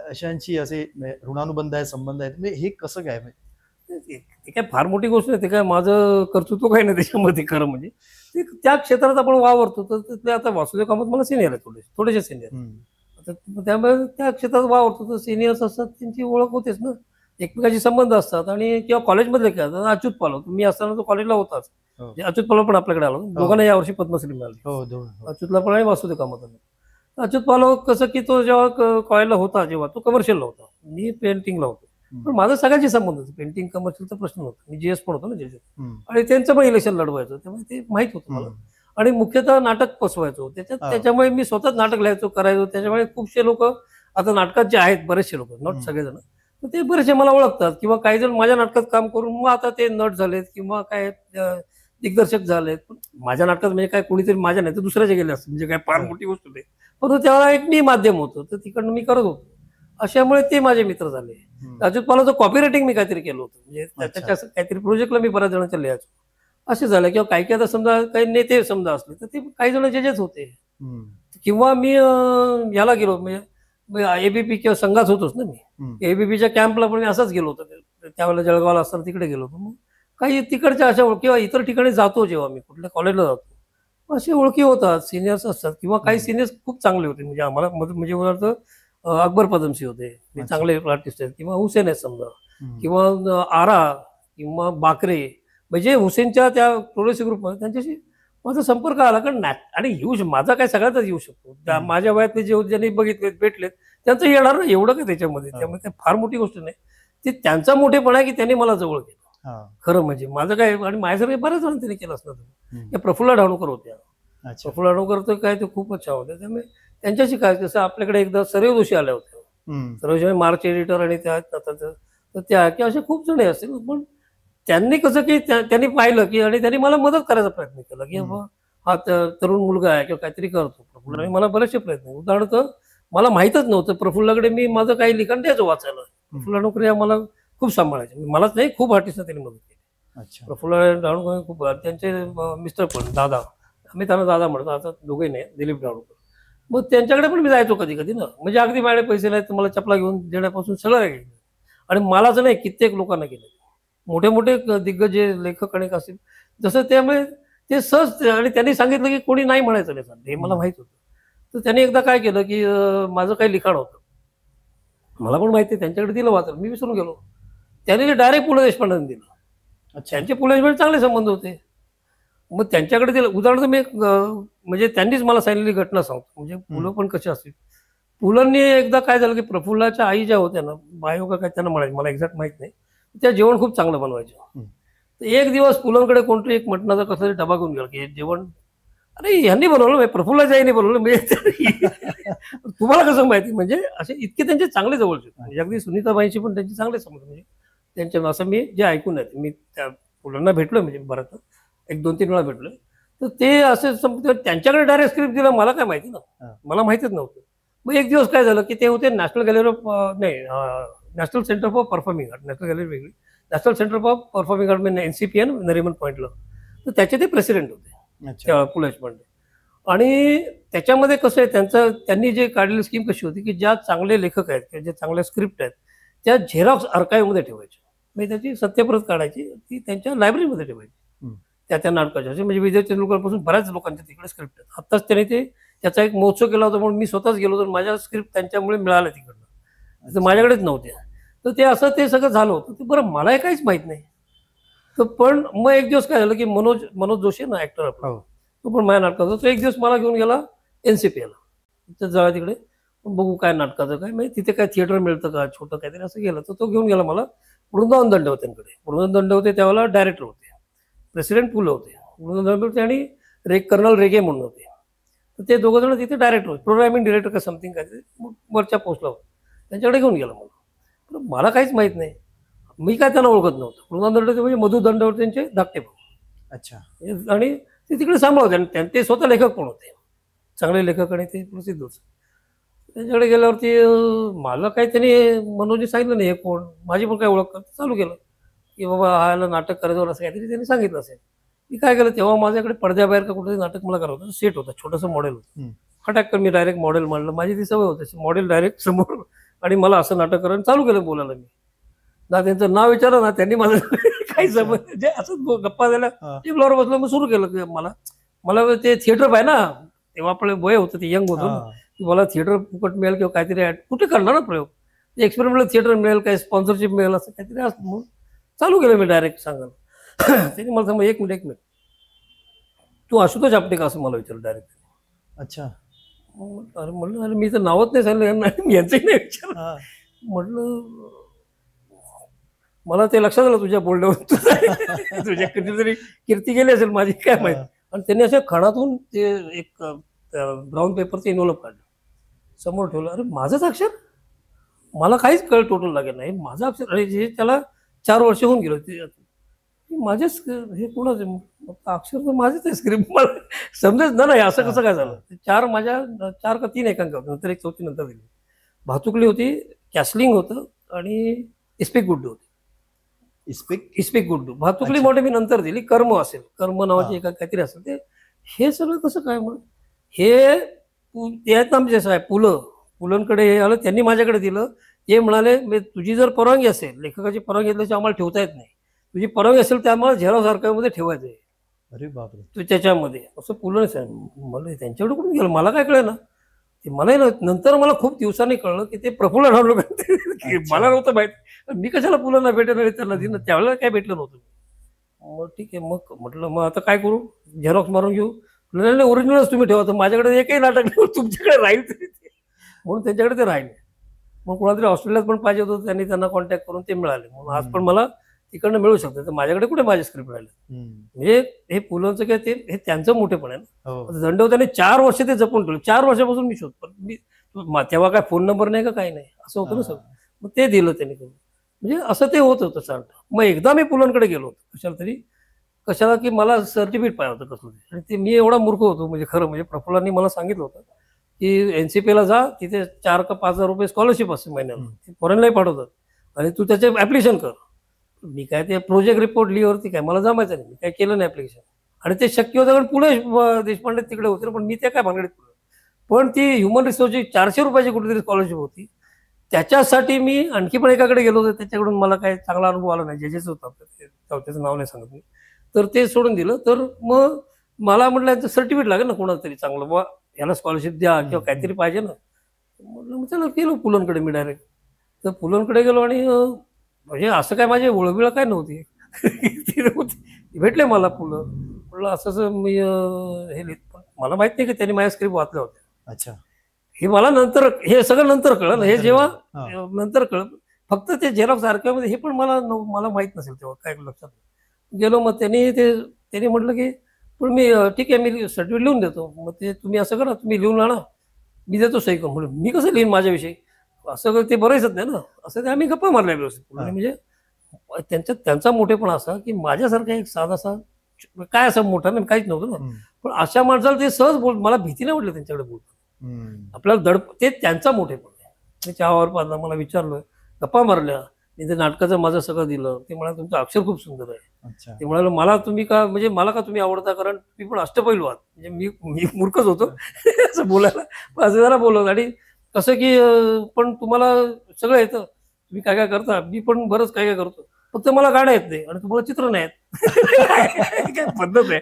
अशांशी असे ऋणानुबंध आहेत, संबंध आहेत, म्हणजे हे कसं काय? ते काय फार मोठी गोष्ट नाही, ते काय माझं कर्तृत्व काही नाही त्याच्यामध्ये खरं म्हणजे. ते त्या क्षेत्रात आपण वावरतो, तर ते आता वासुदेव कामत मला सिनियर आहे, थोडेसे सिनियर. त्यामुळे त्या क्षेत्रात वावरतो, तर सिनियर्स असतात त्यांची ओळख होतेच ना, एकमेकांशी संबंध असतात. आणि किंवा कॉलेजमधले काय, अच्युत पालव, मी असताना तो कॉलेजला होताच. अच्युत पालव पण आपल्याकडे आलो, दोघांना यावर्षी पद्मश्री मिळाली, अच्युतला पण आणि वासुदेव कामतला. अच्युत पालव कसं की तो जेव्हा कॉलेजला होता, जेव्हा तो कमर्शियलला होता, मी पेंटिंगला होतो. पण माझा सगळ्यांशी संबंध होता, पेंटिंग कमर्शियलचा प्रश्न नव्हता. मी जीएस पण होतो ना जेजेत, आणि त्यांचं पण इलेक्शन लढवायचं, त्यामुळे ते माहित होतं मला. आणि मुख्यतः नाटक पसवायचो त्याच्यामुळे मी स्वतःच नाटक लिहायचो, करायचो. त्याच्यामुळे खूपशे लोक आता नाटकात जे आहेत, बरेचसे लोक, नॉट सगळेजण, तर ते बरेचसे मला ओळखतात, किंवा काही जण माझ्या नाटकात काम करून मग आता ते नट झालेत किंवा काय दिग्दर्शक झालेत. पण माझ्या नाटकात म्हणजे काय कोणीतरी माझ्या नाही तर दुसऱ्याचे गेले असते, म्हणजे काय फार मोठी गोष्ट नाही. परंतु त्यावेळेला एक मी माध्यम होतं, तर तिकडनं मी करत होतो. अशामुळे ते माझे मित्र झाले. अच्युत पालवचं कॉपी रायटिंग मी काहीतरी केलं होतं, म्हणजे त्याच्या काहीतरी प्रोजेक्टला मी बऱ्याच जणांच्या लिहायचो. असे झालं. किंवा काही आता समजा काही नेते समजा असले, तर ते काही जण जेजेच होते. किंवा मी याला गेलो, म्हणजे एबीपी किंवा संघाच होतोच ना मी, एबीपीच्या कॅम्पला पण मी असाच गेलो होतो. त्यावेळेला जळगावला असताना तिकडे गेलो होतो. मग काही तिकडच्या अशा ओळखी, किंवा इतर ठिकाणी जातो जेव्हा मी कुठल्या कॉलेजला जातो, अशी ओळखी होतात, सिनियर्स असतात. किंवा काही सिनियर्स खूप चांगले होते, म्हणजे आम्हाला म्हणजे उदाहरणार्थ अकबर पदमसी होते, ते चांगले आर्टिस्ट आहेत. किंवा हुसेन आहेत समजा, किंवा आरा, किंवा बाकरे, म्हणजे हुसेनच्या त्या प्रोग्रेसिव्ह ग्रुपमध्ये त्यांच्याशी माझा संपर्क आला. कारण आणि येऊ माझा काय सगळ्यातच येऊ शकतो. माझ्या वयातले जे ज्यांनी बघितलेत, भेटलेत, त्यांचं येणार ना, एवढं काय त्याच्यामध्ये. त्यामुळे काय फार मोठी गोष्ट नाही. ती त्यांचा मोठेपणा आहे की त्यांनी मला जवळ केलं. हा. खरं म्हणजे माझं काय, आणि माझ्यासारखे बऱ्याच जण त्यांनी केलं असतं. हम्म. त्या प्रफुल्ल ढाणूकर होत्या. अच्छा. प्रफुल्ल ढाणूकर तर काय ते खूपच छान होते. त्यामुळे त्यांच्याशी काय, जसं आपल्याकडे एकदा सर्व जोशी आल्या होत्या. हम्म. सर्व जोशी मार्च एडिटर आणि त्या तर त्या की असे खूप जण असतील. पण त्यांनी कसं की त्यांनी पाहिलं की, आणि त्यांनी मला मदत करायचा प्रयत्न केला की बाबा हा तरुण मुलगा आहे किंवा काहीतरी करतो प्रफुल्ल, आणि मला बरेचसे प्रयत्न केले. उदाहरणार्थ मला माहीतच नव्हतं प्रफुल्लाकडे मी माझं काही लिखाण द्यायचं वाचायला. प्रफुल्ल ढाणूकर या मला खूप सांभाळायचे. मलाच नाही, खूप आर्टिस्टना त्यांनी मदत केली. अच्छा. प्रफुल्ल ढाणूकर खूप, त्यांचे मिस्टर पण दादा, आम्ही त्यांना दादा म्हणतो, आता दोघे नाही, दिलीप ढाणूकर. मग त्यांच्याकडे पण मी जायचो कधी कधी ना, म्हणजे अगदी माझ्याकडे पैसे नाही तर मला चपला घेऊन देण्यापासून सगळं काही केलं. आणि मलाच नाही, कित्येक लोकांना केलं. मोठे मोठे दिग्गज जे लेखक आणि असतील, जसं त्यामुळे ते सहज, आणि त्यांनी सांगितलं की कोणी नाही म्हणायचं नाही चालतं, हे मला माहित होतं. तर त्यांनी एकदा काय केलं की माझं काही लिखाण होतं, मला पण माहिती आहे, त्यांच्याकडे दिलं वाचायला, मी विसरून गेलो. त्यांनी ते डायरेक्ट पु ल देशपांडेंना दिलं. अच्छा. त्यांचे पु ल देशपांडे चांगले संबंध होते. मग त्यांच्याकडे दिलं. उदाहरणार्थ मी म्हणजे त्यांनीच मला सांगितलेली घटना सांगतो. म्हणजे पुलं पण कशी असतील. पुलंनी एकदा काय झालं की प्रफुल्लाच्या आई ज्या होत्या ना, बायो का काय त्यांना म्हणायचे, मला एक्झॅक्ट माहित नाही, त्या जेवण खूप चांगलं बनवायच्या. हम्म. तर एक दिवस पुलंकडे कोणतरी एक मटणाचा कसला तरी डबा घेऊन गेला की जेवण, अरे ह्यांनी बनवलं, म्हणजे प्रफुल्लाच्या आईने बनवलं, म्हणजे तुम्हाला कसं माहिती. म्हणजे असे इतके त्यांचे चांगले जवळचे, म्हणजे अगदी सुनीताबाईंशी पण त्यांचे चांगले संबंध. म्हणजे त्यांच्या, असं मी जे ऐकून आहे, मी त्या पुलांना भेटलो, म्हणजे बरं एक 2-3 वेळा भेटलो. तर ते असे त्यांच्याकडे डायरेक्ट स्क्रिप्ट दिला, मला काय माहिती ना, मला माहितीच नव्हतं. मग एक दिवस काय झालं की ते होते नॅशनल गॅलरी ऑफ, नाही, national centre for performing art, national gallery वेगळी, national centre for performing art म्हणजे NCPN नरिमन पॉईंटला. तर त्याचे ते प्रेसिडेंट होते, अच्छा. पु ल देशपांडे. आणि त्याच्यामध्ये कसं आहे, त्यांनी जे काढलेली स्कीम कशी होती की ज्या चांगले लेखक आहेत किंवा जे चांगल्या स्क्रिप्ट आहेत त्या झेरॉक्स आर्काईव्हमध्ये ठेवायच्या, म्हणजे त्याची सत्यप्रत काढायची, ती त्यांच्या लायब्ररीमध्ये ठेवायची. हम्म. त्या नाटकाच्या, म्हणजे विजय तेंडुलकरपासून बऱ्याच लोकांच्या तिकडे स्क्रिप्ट आहेत. आत्ताच त्यांनी ते त्याचा एक महोत्सव केला होता, म्हणून मी स्वतःच गेलो होतो. माझ्या स्क्रिप्ट त्यांच्यामुळे मिळाल्या तिकडनं, तर माझ्याकडेच नव्हत्या. तर ते असं ते सगळं झालं होतं. ते बरं, मला काहीच माहित नाही. तर पण मग एक दिवस काय झालं की मनोज जोशी ना, ऍक्टर आपला, तो पण माझ्या नाटकाचा, तो एक दिवस मला घेऊन गेला NCPला, तिथं जाऊया तिकडे बघू काय नाटकाचं काय, म्हणजे तिथे काय थिएटर मिळतं का छोटं काहीतरी, असं गेलं. तर तो घेऊन गेला मला वृंदावन दंडवतेंकडे. वृंदावन दंडवते त्यावेळेला डायरेक्टर होते, प्रेसिडेंट पुलं होते, वृंदावन दंडवते, आणि कर्नल रेगे म्हणून होते. तर ते दोघं जण तिथे डायरेक्टर होते, प्रोग्रामिंग डिरेक्टर का समथिंग काहीतरी, वरच्या पोस्टला होते. त्यांच्याकडे घेऊन गेला मला. पण मला काहीच माहित नाही, मी काय त्यांना ओळखत नव्हतं. वृंदावन दंडवते म्हणजे मधु दंडवतेंचे धाकटे भाऊ. अच्छा. आणि ते तिकडे सांभाळत होते, आणि ते स्वतः लेखक पण होते, चांगले लेखक, आणि ते प्रसिद्ध होते. त्यांच्याकडे गेल्यावरती मला काही त्यांनी मनोजने सांगितलं नाही हे कोण, माझी पण काय ओळख चालू केलं की बाबा ह्याला नाटक करायचं असं काहीतरी त्यांनी सांगितलं असेल. मी काय केलं, तेव्हा माझ्याकडे पडद्याबाहेर का कुठेतरी नाटक मला करावं होतं, सेट होता, छोटंसं मॉडेल होतं. फटाक मी डायरेक्ट मॉडेल मांडलं, माझी ती सवय होती, मॉडेल डायरेक्ट समोर, आणि मला असं नाटक करायला चालू केलं बोलायला. मी ना त्यांचं नाव विचारलं ना, त्यांनी माझं काही समज जे असंच गप्पा झाल्या, टेबलावर बसलं, मग सुरू केलं की मला ते थिएटर पाहिजे ना, तेव्हा आपलं वय होतं, ते यंग होतं ना, की मला थिएटर फुकट मिळेल किंवा काहीतरी कुठे करणार ना प्रयोग, एक्सपेरिमेंटल थिएटर मिळेल, काही स्पॉन्सरशिप मिळेल, असं काहीतरी असं म्हणून चालू केलं मी डायरेक्ट सांगायला. त्यांनी मला सांग, एक मिनिट तू आशुतोष आपटे का, असं मला विचारलं डायरेक्ट. अच्छा. अरे म्हणलं, अरे मी तर नावच नाही सांगितलं यांना, यांचंही नाही विचारलं. म्हटलं मला ते लक्षात आलं तुझ्या बोलण्यावर, तुझ्या कधीतरी कीर्ती गेली असेल माझी, काय माहिती. आणि त्यांनी अशा खणातून ते एक ब्राऊन पेपरचं इन्व्हॉल्व काढलं, समोर ठेवलं. अरे माझंच अक्षर, मला काहीच टोटल लागेल नाही, माझं अक्षर. अरे जे त्याला 4 वर्ष होऊन गेलो, ते माझेच, हे कोणाचं अक्षर, तर माझेच आहे स्क्रिप्ट, मला समजेच ना नाही असं कसं काय झालं. 4 का 3 एकांक होतं, नंतर एक चौथी नंतर दिली. भातुकली होती, कॅसलिंग होतं, आणि इस्पिक गुड्डू होती. इस्पिक गुड्डू, भातुकली मोठे मी नंतर दिली. कर्म असेल, कर्म नावाची एका काहीतरी असेल. ते हे सगळं कसं काय, मग हे आहेत आमचे साहेब पुलंकडे हे आलं, त्यांनी माझ्याकडे दिलं. ते म्हणाले, तुझी जर परवानगी असेल, लेखकाची परवानगी असल्याची आम्हाला ठेवता येत नाही, तुझी परवानगी असेल तर आम्हाला झेरॉक्स आर्काईव्हमध्ये ठेवायचं आहे. अरे बापरे. तू त्याच्यामध्ये असं पुलं साहेब, मला त्यांच्याकडे कुठून गेलं, मला काय कळलं ना. ते मला नंतर मला खूप दिवसांनी कळलं की ते प्रफुल्ल ढाणूकर, मला नव्हतं माहित. मी कशाला पुलांना भेटणार त्यांना दिलं, त्यावेळेला काय भेटलं नव्हतं. मग ठीक आहे, मग म्हटलं मग आता काय करू, झेरॉक्स मारून घेऊ. नाही, ओरिजिनलच तुम्ही ठेवा, तर माझ्याकडे एकही नाटक नाही, तुमच्याकडे राहील तरी ते, म्हणून त्यांच्याकडे ते राहिले. मग कोणातरी ऑस्ट्रेलियात पण पाहिजे होतं, त्यांनी त्यांना कॉन्टॅक्ट करून ते मिळाले. म्हणून आज पण मला तिकडनं मिळू शकतं. तर माझ्याकडे कुठे माझे स्क्रिप्ट राहिले. म्हणजे हे पुलंचं काय ते हे त्यांचं मोठेपण आहे ना. हो. दंडवताने 4 वर्ष ते जपून ठेवलं. 4 वर्षापासून मी शोधतो. तेव्हा काय फोन नंबर नाही का काही नाही असं होतं ना सगळं. मग ते दिलं त्यांनी करून. म्हणजे असं ते होत होतं चालतं. मग एकदा मी पुलंकडे गेलो होतो कशाला की मला सर्टिफिकेट पाहिजे होतं कसलं तरी. आणि ते मी एवढा मूर्ख होतो म्हणजे खरं म्हणजे प्रफुल्लांनी मला सांगितलं होतं की NCPला जा, तिथे 4 का 5,000 रुपये स्कॉलरशिप असते महिन्याला, ते फॉरेनलाही पाठवतात आणि तू त्याचे ऍप्लिकेशन कर. मी काय ते प्रोजेक्ट रिपोर्ट लिहिवरती काय मला जमायचं नाही, मी काय केलं नाही ऍप्लिकेशन. आणि ते शक्य होतं कारण पुणे देशपांडे तिकडे होते ना, पण मी त्या काय भानगडीत पडलो. पण ती ह्युमन रिसोर्सची 400 रुपयाची कुठेतरी स्कॉलरशिप होती, त्याच्यासाठी मी आणखी पण एकाकडे गेलो होतो. त्याच्याकडून मला काय चांगला अनुभव आला नाही. जेच होतं त्याचं नाव नाही सांगत मी. तर ते सोडून दिलं. तर मग मला म्हटलं यांचं सर्टिफिकेट लागेल ना कोणाचं तरी चांगलं, बुवा याला स्कॉलरशिप द्या किंवा काहीतरी पाहिजे ना. म्हटलं मग चला गेलो पुलंकडे मी डायरेक्ट. तर पुलंकडे गेलो आणि म्हणजे असं काय माझी ओळखबिळ काय नव्हती. भेटले मला पुलं. म्हटलं असं मी हे लिहित, पण मला माहित नाही की त्यांनी माझ्या स्क्रिप्ट वाचल्या होत्या. अच्छा. हे मला नंतर, हे सगळं नंतर कळलं ना. हे जेव्हा हा. नंतर कळलं, फक्त ते झेरॉक्स आर्काइव्हमध्ये हे पण मला माहित नसेल तेव्हा काय लक्षात नाही. गेलो मग त्यांनी म्हटलं की पण मी ठीक आहे मी सर्टिफिकेट लिहून देतो. मग ते तुम्ही असं करा, तुम्ही लिहून आणा, मी देतो सही करून. म्हणून मी कसं लिहीन माझ्याविषयी, असं ते बरेचच नाही ना. असं ते आम्ही गप्पा मारल्या व्यवस्थित. म्हणजे त्यांचा मोठेपणा असा की माझ्यासारखा एक साधासा काय असं मोठा नाही काहीच नव्हतं ना, पण अशा माणसाला ते सहज बोल, मला भीती नाही वाटली त्यांच्याकडे बोलतो. आपल्याला ते त्यांचा मोठेपण आहे. मी चहावर पाजला, मला विचारलं, गप्पा मारल्या, मी ते नाटकाचं माझं सगळं दिलं. ते म्हणाले तुमचं अक्षर खूप सुंदर आहे. अच्छा. ते म्हणाले मला का तुम्ही आवडता, कारण तुम्ही पण अष्टपैलू आहात. म्हणजे मी मूर्खच होतो असं बोलायला, असं जरा बोलत. आणि कसं की पण तुम्हाला सगळं येतं, तुम्ही काय काय करता, मी पण बरंच काय काय करतो, फक्त मला गाणं येत नाही आणि तुम्हाला चित्र नाही येत. काय पद्धत आहे.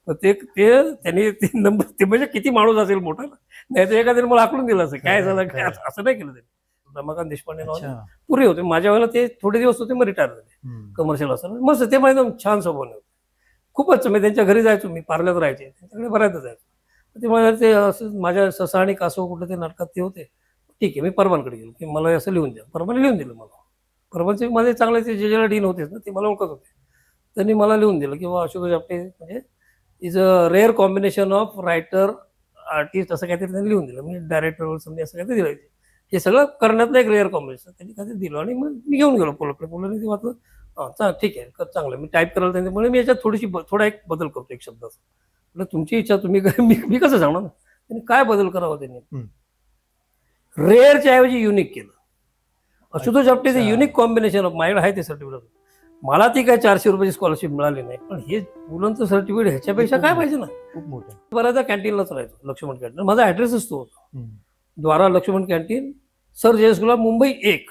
तर त्यांनी ते नंबर, ते म्हणजे किती माणूस असेल मोठा ना, नाही तर एखाद्याने मला आकडून दिलं असं काय झालं काय, असं नाही केलं त्यांनी. रमाकांत देशपांडे नाव पुरे होते माझ्या वेळेला, ते थोडे दिवस होते मग रिटायर झाले कमर्शियल असं. मस्त ते माझं छान स्वभाव होते खूपच. मी त्यांच्या घरी जायचो, मी पार्ल्यात राहायचे, त्यांच्याकडे बऱ्याच जायचो. ते मला ते असं माझ्या ससा आणि कासव कुठे ते नाटकात ते होते. ठीक आहे, मी परबांकडे गेलो की मला असं लिहून द्या. परबाने लिहून दिलं मला. परबांचे माझे चांगले ते जे डीन होते ना, ते मला ओळखत होते. त्यांनी मला लिहून दिलं की आशुतोष आपटे म्हणजे is a rare combination of writer artist, असं काहीतरी त्यांनी लिहून दिलं. मी डायरेक्टर समजा असं काहीतरी दिलं. हे सगळं करण्यातलं एक रेअर कॉम्बिनेशन त्यांनी काहीतरी दिलं. आणि मग मी घेऊन गेलो पोलाकडे ते वाचलं. हां ठीक आहे चांगलं, मी टाईप करायला त्यांनी म्हणजे मी याच्यात थोडा एक बदल करतो एक शब्दाचा. म्हटलं तुमची इच्छा, तुम्ही काय मी कसं सांगणार ना. त्यांनी काय बदल करावा, त्यांनी रेअरच्या ऐवजी युनिक केलं. आशुतोष आपटे ते युनिक कॉम्बिनेशन ऑफ, माझ्याकडे आहे ते सर्टिफिकेट. मला ती काय 400 रुपयाची स्कॉलरशिप मिळाली नाही, पण हे मुलांचं सर्टिफिकेट ह्याच्यापेक्षा काय पाहिजे ना. खूप मोठं. बऱ्याचदा कॅन्टीनलाच राहायचो, लक्ष्मण कॅन्टीन. माझा ऍड्रेसच तो होता, द्वारा लक्ष्मण कॅन्टीन, सर जयेश गुलाब, मुंबई 1.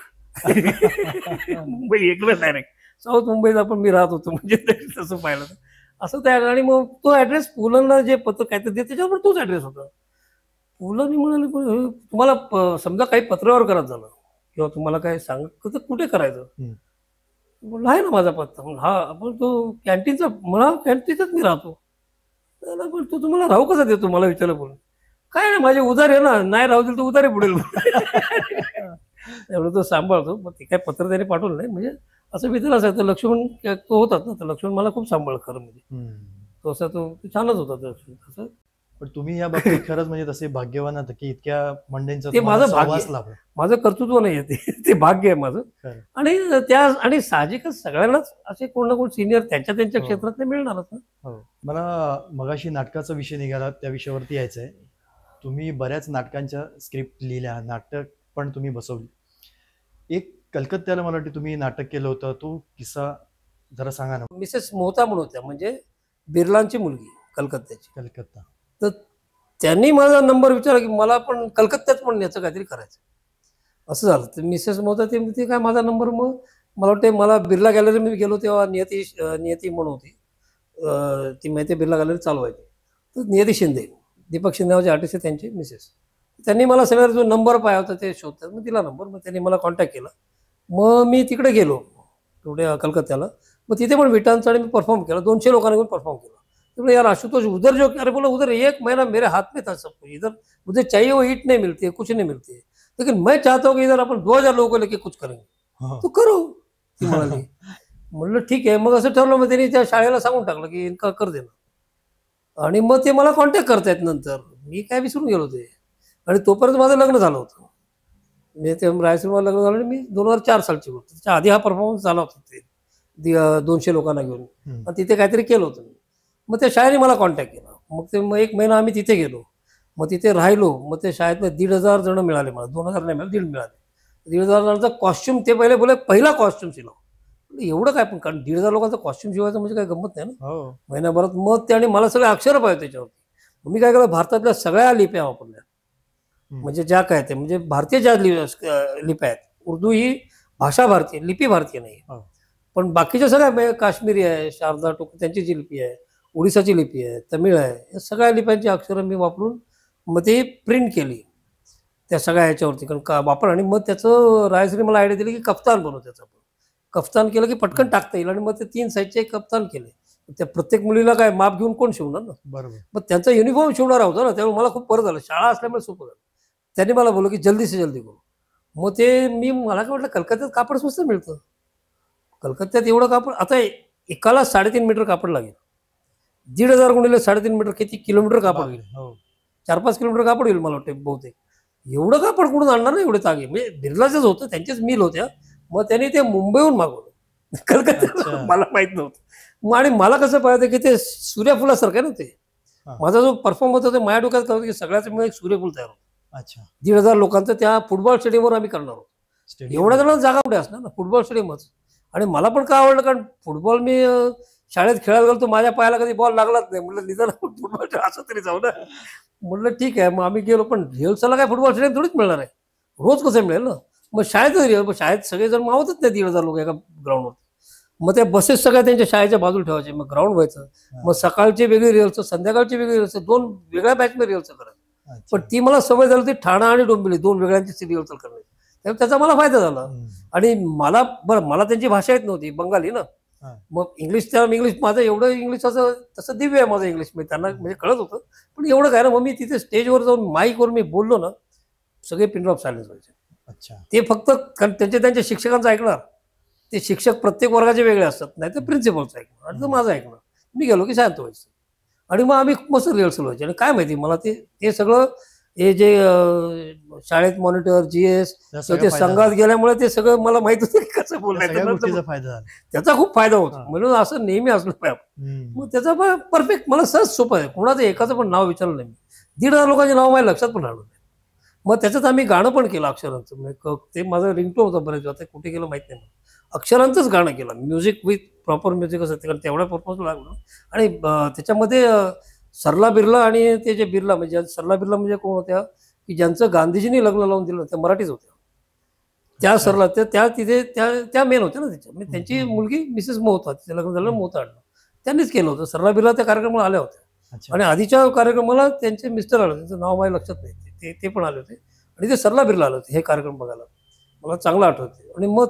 मुंबई 1ला डायरेक्ट साऊथ मुंबईत आपण मी राहत होतो. म्हणजे तसं पाहिलं तर असं त्या. आणि मग तो ऍड्रेस पुलंना जे पत्र काय तर त्याच्यावर तोच ऍड्रेस होता. पुलंनी म्हणाले तुम्हाला समजा काही पत्रावर करत झालं किंवा तुम्हाला काय तर कुठे करायचं. म्हणलं आहे ना माझा पत्ता. म्हणलं हा, पण तो कॅन्टीनचा, मला कॅन्टीनचाच मी राहतो. त्याला पण तो तुम्हाला राहू कसा देतो, मला विचारलं. बोलून काय नाही, माझे उधार आहे ना, नाही राहू दिल तर उधारे पुढेल. एवढं तो सांभाळतो. मग ते काय पत्र त्याने पाठवलं नाही. म्हणजे असं मित्र असायचं. लक्ष्मण तो होतात ना, तर लक्ष्मण मला खूप सांभाळ खरं म्हणजे. तो असा तो छानच होता तसं. पण तुम्ही या बाबतीत खरंच म्हणजे तसे भाग्यवान आहात की इतक्या मंडळींचा ते माझं भाग्य, लाभला. माझं कर्तृत्व नाही ते भाग्य आहे माझं. आणि साहजिकच सगळ्यांनाच असे कोण ना कोण सिनियर त्यांच्या क्षेत्रातले मिळणारच ना. मला मगाशी नाटकाचा विषय निघाला, त्या विषयावरती यायचं आहे. तुम्ही बऱ्याच नाटकांच्या स्क्रिप्ट लिहिल्या, नाटक पण तुम्ही बसवली. एक कलकत्त्याला मला वाटतं तुम्ही नाटक केलं होतं, तो किस्सा जरा सांगा ना. मिसेस मोहता म्हणून होत्या, म्हणजे बिर्लांची मुलगी, कलकत्त्याची. कलकत्ता. तर त्यांनी माझा नंबर विचारला की मला पण कलकत्त्यात पण याचं काहीतरी करायचं. असं झालं. तर मिसेस मोहता ते काय माझा नंबर, मग मला वाटते मला बिर्ला गॅलरी मी गेलो तेव्हा नियती म्हणून होती, ती माहिती बिर्ला गॅलरी चालवायची. तर नियती शिंदे, दीपक शिंदे नावाचे आर्टिस्ट आहे, त्यांचे मिसेस. त्यांनी मला सगळ्यात जो नंबर पाहिजे होता ते शोधतात, मग दिला नंबर. मग त्यांनी मला कॉन्टॅक्ट केला. मग मी तिकडे गेलो तेवढे कलकत्त्याला. मग तिथे पण विटांचा आणि मी परफॉर्म केला, 200 लोकांना घेऊन परफॉर्म केला. तो यार आशुतोष उधर जो, अरे बोला उधर 1 महीना मेरे हाथ में था सब कुछ, इधर मुझे चाहिए वो ईट नहीं मिलती है, कुछ नहीं मिलती है, लेकिन मैं चाहता हूँ कि इधर अपन 2000 लोगों को लेके कुछ करेंगे, तो करो. ती म्हणाली म्हणलं ठीक आहे. मग असं ठरलं, मग त्यांनी त्या शाळेला सांगून टाकलं की इनका कर देणं. आणि मग ते मला कॉन्टॅक्ट करतायत नंतर. मी काय विसरून गेलो ते. आणि तोपर्यंत माझं लग्न झालं होतं. मी ते रायसीमला लग्न झालं आणि मी 2004 सालची गोष्ट. त्याच्या आधी हा परफॉर्मन्स झाला होता ते 200 लोकांना घेऊन. हम्म. मग तिथे काहीतरी केलं होतं मी. मग त्या शाळेने मला कॉन्टॅक्ट केला. मग 1 महिना आम्ही तिथे गेलो. मग तिथे राहिलो. मग त्या शाळेतनं 1,500 जण मिळाले मला. 2,000 नाही मिळाले, 1,500 मिळाले. 1,500 जणांचा कॉस्ट्युम ते पहिले बोले पहिला कॉस्ट्युम शिलाव. एवढं काय, पण कारण 1,500 लोकांचा कॉस्ट्युम शिवायचं म्हणजे काय गंमत नाही ना हो. महिन्याभरात. मग ते आणि मला सगळे अक्षरं पाहिजे त्याच्यावरती. मग मी काय केलं, भारतातल्या सगळ्या लिप्या वापरल्या. म्हणजे ज्या काय ते म्हणजे भारतीय ज्या लिप्या आहेत. उर्दू ही भाषा भारतीय, लिपी भारतीय नाही. हो. पण बाकीच्या सगळ्या म्हणजे काश्मीरी आहे, शारदा टोक त्यांची जी लिपी आहे, ओडिसाची लिपी आहे, तमिळ आहे, या सगळ्या लिप्यांची अक्षरं मी वापरून मग ते प्रिंट केली त्या सगळ्या ह्याच्यावरती. कारण का वापर. आणि मग त्याचं रायसने मला आयडिया दिली की कफ्तान बनव त्याचं. कफ्तान केलं की पटकन टाकता येईल. आणि मग ते 3 साईजचे कफ्तान केले. त्या प्रत्येक मुलीला काय माप घेऊन कोण शिवणार ना. बरोबर. मग त्यांचा युनिफॉर्म शिवणारा होता ना, त्यामुळे मला खूप बरं झालं. शाळा असल्यामुळे सोपं झालं. त्यांनी मला बोललं की जल्दी से जल्दी करू. मग ते मला काय वाटलं, कलकत्त्यात कापड स्वस्त मिळतं. कलकत्त्यात एवढं कापड, आता एकाला 3.5 मीटर कापड लागेल. 1,500 गुणिले 3.5 मीटर किती किलोमीटर कापड होईल. हो. 4-5 किलोमीटर कापड होईल मला वाटतं बहुतेक. एवढं कापड कुठून आणणार ना, एवढे तागे. म्हणजे बिर्लाचंच होतं, त्यांचेच मिल होत्या. मग त्यांनी ते मुंबईहून मागवलं. कलकत्त्यात अच्छा. मला माहित नव्हतं. मग आणि मला कसं पाहिजे की ते सूर्यफुलासारखं आहे ना ते. हा. माझा जो परफॉर्म होता ते माझ्या डोक्यात काय होतं की सगळ्याच मिळून एक सूर्यफूल तयार होतं. अच्छा. 1,500 लोकांचं त्या फुटबॉल स्टेडियमवर आम्ही करणार आहोत. स्टेडियम. एवढ्या जणांना जागा कुठे असणार ना, फुटबॉल स्टेडियमच. आणि मला पण काय आवडलं, कारण फुटबॉल मी शाळेत खेळायला गेलो, माझ्या पायाला कधी बॉल लागलाच नाही. म्हटलं निदान फुटबॉल असं तरी जाऊ ना. म्हटलं ठीक आहे. मग आम्ही गेलो. पण रिहर्सलला काय फुटबॉल स्टेडियम थोडीच मिळणार आहे, रोज कसं मिळेल ना. मग शाळेत सगळेजण मावतच नाही 1,500 लोक एका ग्राउंडवर. मग त्या बसेस सगळ्या त्यांच्या शाळेच्या बाजूला ठेवायचे. मग ग्राउंड व्हायचं. मग सकाळची वेगळी रिहर्सल, संध्याकाळची वेगळी रिहर्सल, 2 वेगळ्या बॅचमध्ये रिहर्सल करायचं. अच्छा. पण ती मला सवय झाली होती ठाणा आणि डोंबिवली 2 वेगळ्यांची रिहर्सल करण्याची. त्यामुळे त्याचा मला फायदा झाला. हम्म. आणि मला त्यांची भाषा येत नव्हती, बंगाली ना. हा. मग इंग्लिश माझं एवढं इंग्लिश असं तसं दिव्य आहे माझं इंग्लिश. मी त्यांना म्हणजे कळत होतं, पण एवढं काय ना. मग मी तिथे स्टेजवर जाऊन माईकवर मी बोललो ना, सगळे पिन ड्रॉप सायलेन्स व्हायचे. अच्छा. ते फक्त कारण त्यांच्या शिक्षकांचं ऐकणार. ते शिक्षक प्रत्येक वर्गाचे वेगळे असतात, नाही तर प्रिन्सिपलचं ऐकणार आणि तर माझं ऐकणार. मी गेलो की शांत व्हायचं. आणि मग आम्ही मस्त रिहर्सल व्हायची. आणि काय माहिती मला ते सगळं हे जे शाळेत मॉनिटर GS ते संघात गेल्यामुळे ते सगळं मला माहित होतं की कसं सगळ्या बोलायचं. गोष्टीचा फायदा झाला. त्याचा खूप फायदा होतो. हा. म्हणून असं नेहमी असलं पाहिजे. हम्म. मग त्याचा परफेक्ट मला सहज सोपं आहे. कोणाचं एकाचं पण नाव विचारलं नाही मी. 1,500 लोकांचे नाव माझ्या लक्षात पण राहिलं नाही. मग त्याच्यात आम्ही गाणं पण केलं अक्षरांचं. म्हणजे ते माझं रिंगटोन होतं बरेच वेळा. ते कुठे गेलं माहित नाही मला. अक्षरांचंच गाणं केलं. म्युझिक विथ प्रॉपर म्युझिक असतं, कारण तेवढ्या पर्पजला लागलं. आणि त्याच्यामध्ये सरला बिर्ला आणि ते जे बिर्ला म्हणजे सरला बिर्ला म्हणजे कोण होत्या की ज्यांचं गांधीजींनी लग्न लावून दिलं त्या मराठीच होत्या. त्या सरला त्या तिथे त्या मेन होत्या ना त्याच्या. म्हणजे त्यांची मुलगी मिसेस मोहता, तिचं लग्न झालं मोहता आणलं, त्यांनीच केलं होतं. सरला बिर्ला त्या कार्यक्रमाला आल्या होत्या. अच्छा. आणि आधीच्या कार्यक्रमाला त्यांचे मिस्टर आले, त्यांचं नाव माझ्या लक्षात नाही, ते पण आले होते. आणि ते सरला बिर्ला आले होते हे कार्यक्रम बघायला. मला चांगलं आठवते. आणि मग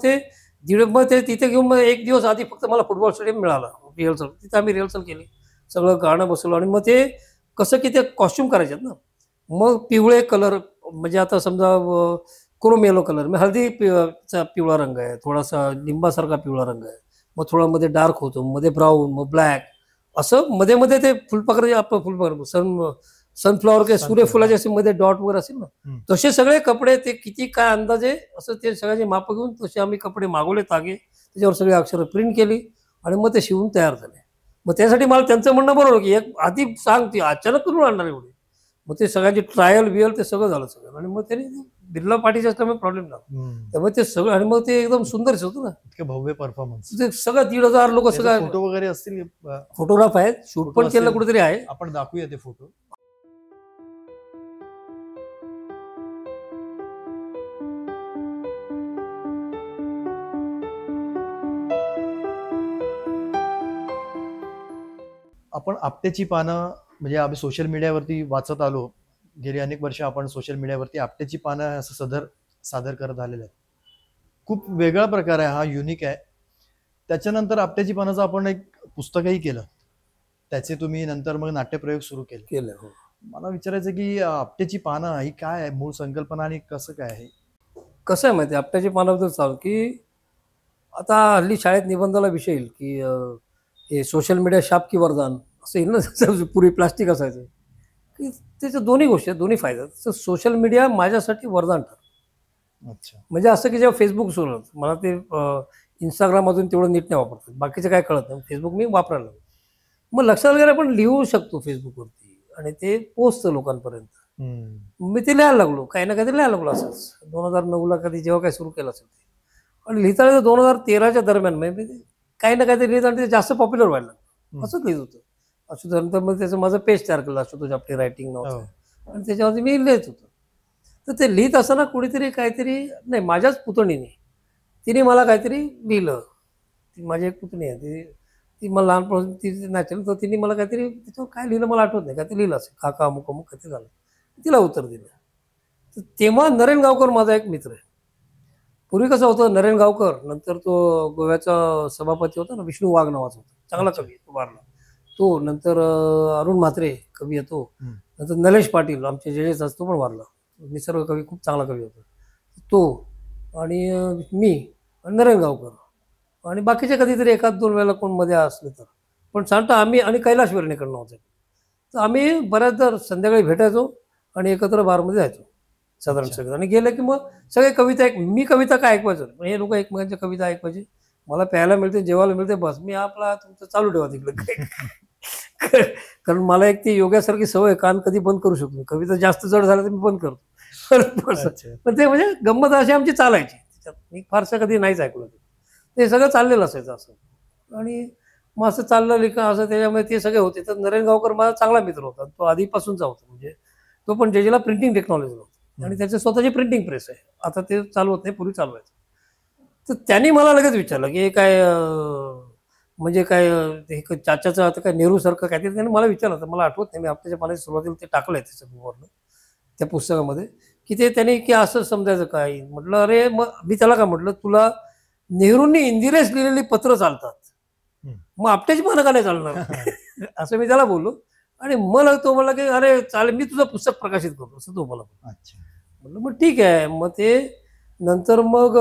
ते तिथे घेऊन मग 1 दिवस आधी फक्त मला फुटबॉल स्टेडियम मिळाला रिहर्सल. तिथे आम्ही रिहर्सल केली, सगळं गाणं बसवलं. आणि मग ते कसं की ते कॉस्ट्युम करायचे ना. मग पिवळे कलर म्हणजे आता समजा क्रोम येलो कलर, मग हळदीचा पिवळा रंग आहे, थोडासा लिंबासारखा पिवळा रंग आहे, मग थोडा मध्ये डार्क होतो, मध्ये ब्राऊन, मग ब्लॅक, असं मध्ये मध्ये ते फुलपाखरे आपण फुलपाखरे सनफ्लॉवर काही सूर्यफुलाचे असे मध्ये डॉट वगैरे असेल ना, तसे सगळे कपडे. ते किती काय अंदाजे असं ते सगळ्याचे माप घेऊन तसे आम्ही कपडे मागवले, तागे त्याच्यावर सगळे अक्षरं प्रिंट केली आणि मग ते शिवून तयार झाले. मग त्यासाठी मला त्यांचं म्हणणं बरोबर की एक आधी सांग, ती अचानक करून आणणार एवढी. मग ते सगळ्यांची ट्रायल बियल ते सगळं झालं सगळं. आणि मग त्यांनी बिर्ला पार्टीचे असल्यामुळे प्रॉब्लेम झाला. त्यामुळे ते सगळं. आणि मग ते एकदम सुंदर होतं ना, इतकं भव्य परफॉर्मन्स. ते सगळं 1,500 लोक सगळं. फोटो वगैरे असतील, फोटोग्राफ आहेत, शूट पण केलं कुठेतरी आहे. आपण दाखवूया ते फोटो. आपण आपट्याची पानं म्हणजे आम्ही सोशल मीडियावरती वाचत आलो. गेली अनेक वर्ष आपण सोशल मीडियावरती आपट्याची पानं असं सादर करत आलेले आहेत. खूप वेगळा प्रकार आहे हा, युनिक आहे. त्याच्यानंतर आपट्याची पानाचं आपण एक पुस्तकही केलं, त्याचे तुम्ही नंतर मग नाट्यप्रयोग सुरू केले. हो. मला विचारायचं की आपट्याची पानं ही काय आहे, मूळ संकल्पना आणि कसं काय आहे? कसं आहे माहिती, आपट्याची पानाबद्दल चालू की आता हल्ली शाळेत निबंधाला विषय येईल की हे सोशल मीडिया शाप की वरदान असं येईल ना. जसं पूर्वी प्लास्टिक असायचं की त्याच्या दोन्ही गोष्टी आहेत, दोन्ही फायदे आहेत. तर सोशल मीडिया माझ्यासाठी वरदान ठरलं. अच्छा. म्हणजे असं की जेव्हा फेसबुक सुरू होतं मला ते इंस्टाग्राममधून तेवढं नीट नाही वापरतात, बाकीचं काय कळत नाही. फेसबुक मी वापरायला लागलो. मग लक्षात वगैरे आपण लिहू शकतो फेसबुकवरती आणि ते पोचतं लोकांपर्यंत. हम्म. मी ते लिहायला लागलो, काही ना काही लिहायला लागलो असंच 2009ला कधी जेव्हा काही सुरू केलं असेल ते. आणि लिहिता 2013च्या दरम्यान म्हणजे मी काही ना काहीतरी लिहित आणि ते जास्त पॉप्युलर व्हायला लागलं. असंच लिहित होतं. नंतर मग त्याचं माझं पेज तयार केलं, आशुतोष आपली रायटिंग नावाचं. हो. आणि त्याच्यावरती मी लिहित होतो. तर ते लिहित असताना कुणीतरी काहीतरी, नाही माझ्याच पुतणीने, तिने मला काहीतरी लिहिलं. ती माझी एक पुतणी आहे, ती ती मला लहानपणापासून ती नॅचरल, तर तिने मला काहीतरी त्याच्यावर काय लिहिलं मला आठवत नाही, काहीतरी लिहिलं असेल काका अमुक अमुक काहीतरी झालं. तिला उत्तर दिलं. तर तेव्हा नरेन गावकर माझा एक मित्र आहे. पूर्वी कसं होतं, नरेन गावकर, नंतर तो गोव्याचा सभापती होता ना, विष्णू वाघ नावाचा होता, चांगला अच्छा. कवी तो वारला. तो नंतर अरुण म्हात्रे कवी आहे तो. हम्म. नंतर नलेश पाटील आमचे जे तो पण वारला. निसर्ग कवी, खूप चांगला कवी होता तो. आणि मी आणि नरेन गावकर आणि बाकीचे कधीतरी एखाद दोन वेळेला कोण मध्ये असले तर. पण सांगतो आम्ही, आणि कैलाश वर्णेकडनं होते. तर आम्ही बऱ्याचदा संध्याकाळी भेटायचो आणि एकत्र बारमध्ये जायचो साधारण अच्छा. सगळे. आणि गेलं की मग सगळे कविता मी कविता काय ऐकवायचो नाही. पण हे लोक एकमेकांच्या कविता ऐकवायचे. मला प्यायला मिळते, जेवायला मिळते, बस मी आपला तुमचं चालू ठेवा तिकडे काय. कारण मला एक ती योगासारखी सवय, कान कधी बंद करू शकतो मी. कविता जास्त जड झालं तर मी बंद करतो. अच्छा. पण ते म्हणजे गंमत अशी आमची चालायची त्याच्यात. मी फारसं कधी नाहीच ऐकलं ते सगळं चाललेलं असायचं असं. आणि मग असं चाललं लिखा असं, त्याच्यामुळे ते सगळे होते. तर नरेन गावकर माझा चांगला मित्र होता, तो आधीपासूनचा होता. म्हणजे तो पण जेजेला प्रिंटिंग टेक्नॉलॉजीला होता आणि त्याची स्वतःची प्रिंटिंग प्रेस आहे. आता ते चालू होत नाही, पूर्वी चालवायचं. तर त्यांनी मला लगेच विचारलं की हे काय म्हणजे काय हे चाच्याचं आता काय नेहरू सारखं काहीतरी त्यांनी मला विचारलं. तर मला आठवत नाही, मी आपल्याच्या पाण्याच्या सुरुवातीला ते टाकलंय त्याच्या बुकवरनं, त्या पुस्तकामध्ये, की ते त्यांनी की असं समजायचं काय. म्हटलं अरे मग मी त्याला काय म्हटलं, तुला नेहरूंनी इंदिरेस लिहिलेली पत्र चालतात, मग आपट्याची पानं का नाही चालणार. असं मी त्याला बोललो. आणि मला तो म्हणला की अरे चालेल, मी तुझं पुस्तक प्रकाशित करतो, असं तो मला बोलला. अच्छा. म्हटलं मग ठीक आहे. मग ते नंतर मग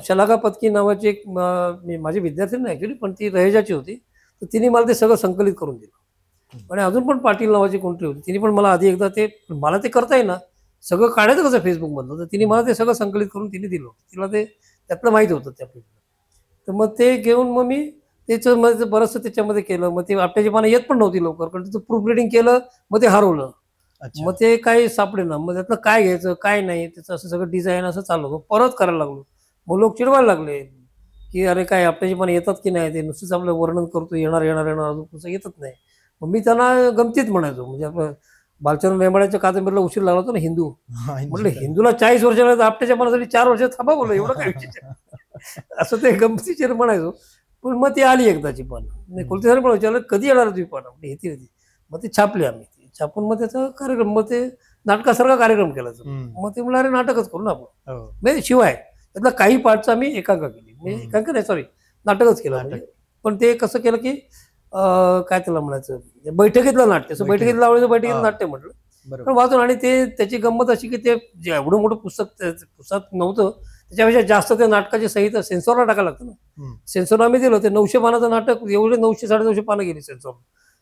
शलाका पत्की नावाची एक माझी विद्यार्थी नाही ॲक्च्युली, पण ती रहेजाची होती. तर तिने मला ते सगळं संकलित करून दिलं. आणि अजून पण पाटील नावाची कोणतरी होती, तिने पण मला आधी एकदा ते, मला ते करता येईना, सगळं काढायचं कसं फेसबुकमधलं, तर तिने मला ते सगळं संकलित करून तिने दिलं. तिला ते त्यातलं माहीत होतं त्या पेजला. तर मग ते घेऊन मग मी त्याच्यामध्ये बरंचसं त्याच्यामध्ये केलं. मग ते आपट्याची पानं येत पण नव्हती लवकर, कारण तिचं प्रूफ रिडिंग केलं, मग ते हरवलं. अच्छा. मग ते काही सापडेना. मग त्यातलं काय घ्यायचं काय नाही, त्याचं असं सगळं डिझाईन असं चाललं होतं. परत करायला लागलो. मग लोक चिडवायला लागले की अरे काय आपट्याची पानं येतात की नाही, ते नुसतंच आपलं वर्णन करतो, येणार येणार येणार, अजून पुस्तक येतच नाही. मग मी त्यांना गमतीत म्हणायचो. म्हणजे आपलं बालचंद्र नेमाड्याच्या कादंबरीला उशीर लागला होता ना, हिंदू. म्हटलं हिंदूला 40 वर्ष लागले, आपट्याच्या पानासाठी 4 वर्ष थांबा, बोललो एवढं काय विचार. असं ते गमतीशीर म्हणायचो. पण मग ती आली एकदाची पानं. नाही कोणते पण विचारलं कधी येणार तुम्ही पानं, म्हणजे येते होती. मग ती छापली आम्ही. छापून मग त्याचा कार्यक्रम, मग ते नाटकासारखा कार्यक्रम केला. मग ते म्हणलं अरे नाटकच करू ना आपण. हो. म्हणजे शिवाय त्यातला काही पार्टचं आम्ही एकांका केली, म्हणजे एकांका नाही सॉरी, नाटकच केलं. नाटक. म्हणजे पण ते कसं केलं की काय त्याला म्हणायचं, बैठकीतलं नाट्य. असं बैठकीतलं लावण्याचं बैठकीतलं नाट्य म्हटलं. बरोबर. पण वाचून, आणि ते त्याची गंमत अशी की ते जे एवढं मोठं पुस्तक नव्हतं, त्याच्यापेक्षा जास्त ते नाटकाची संहिता सेन्सॉरला टाकायला लागतं ना. सेन्सॉरला आम्ही दिलं ते 900 पानाचं नाटक, एवढे 900 950 पानं गेली सेन्सॉर.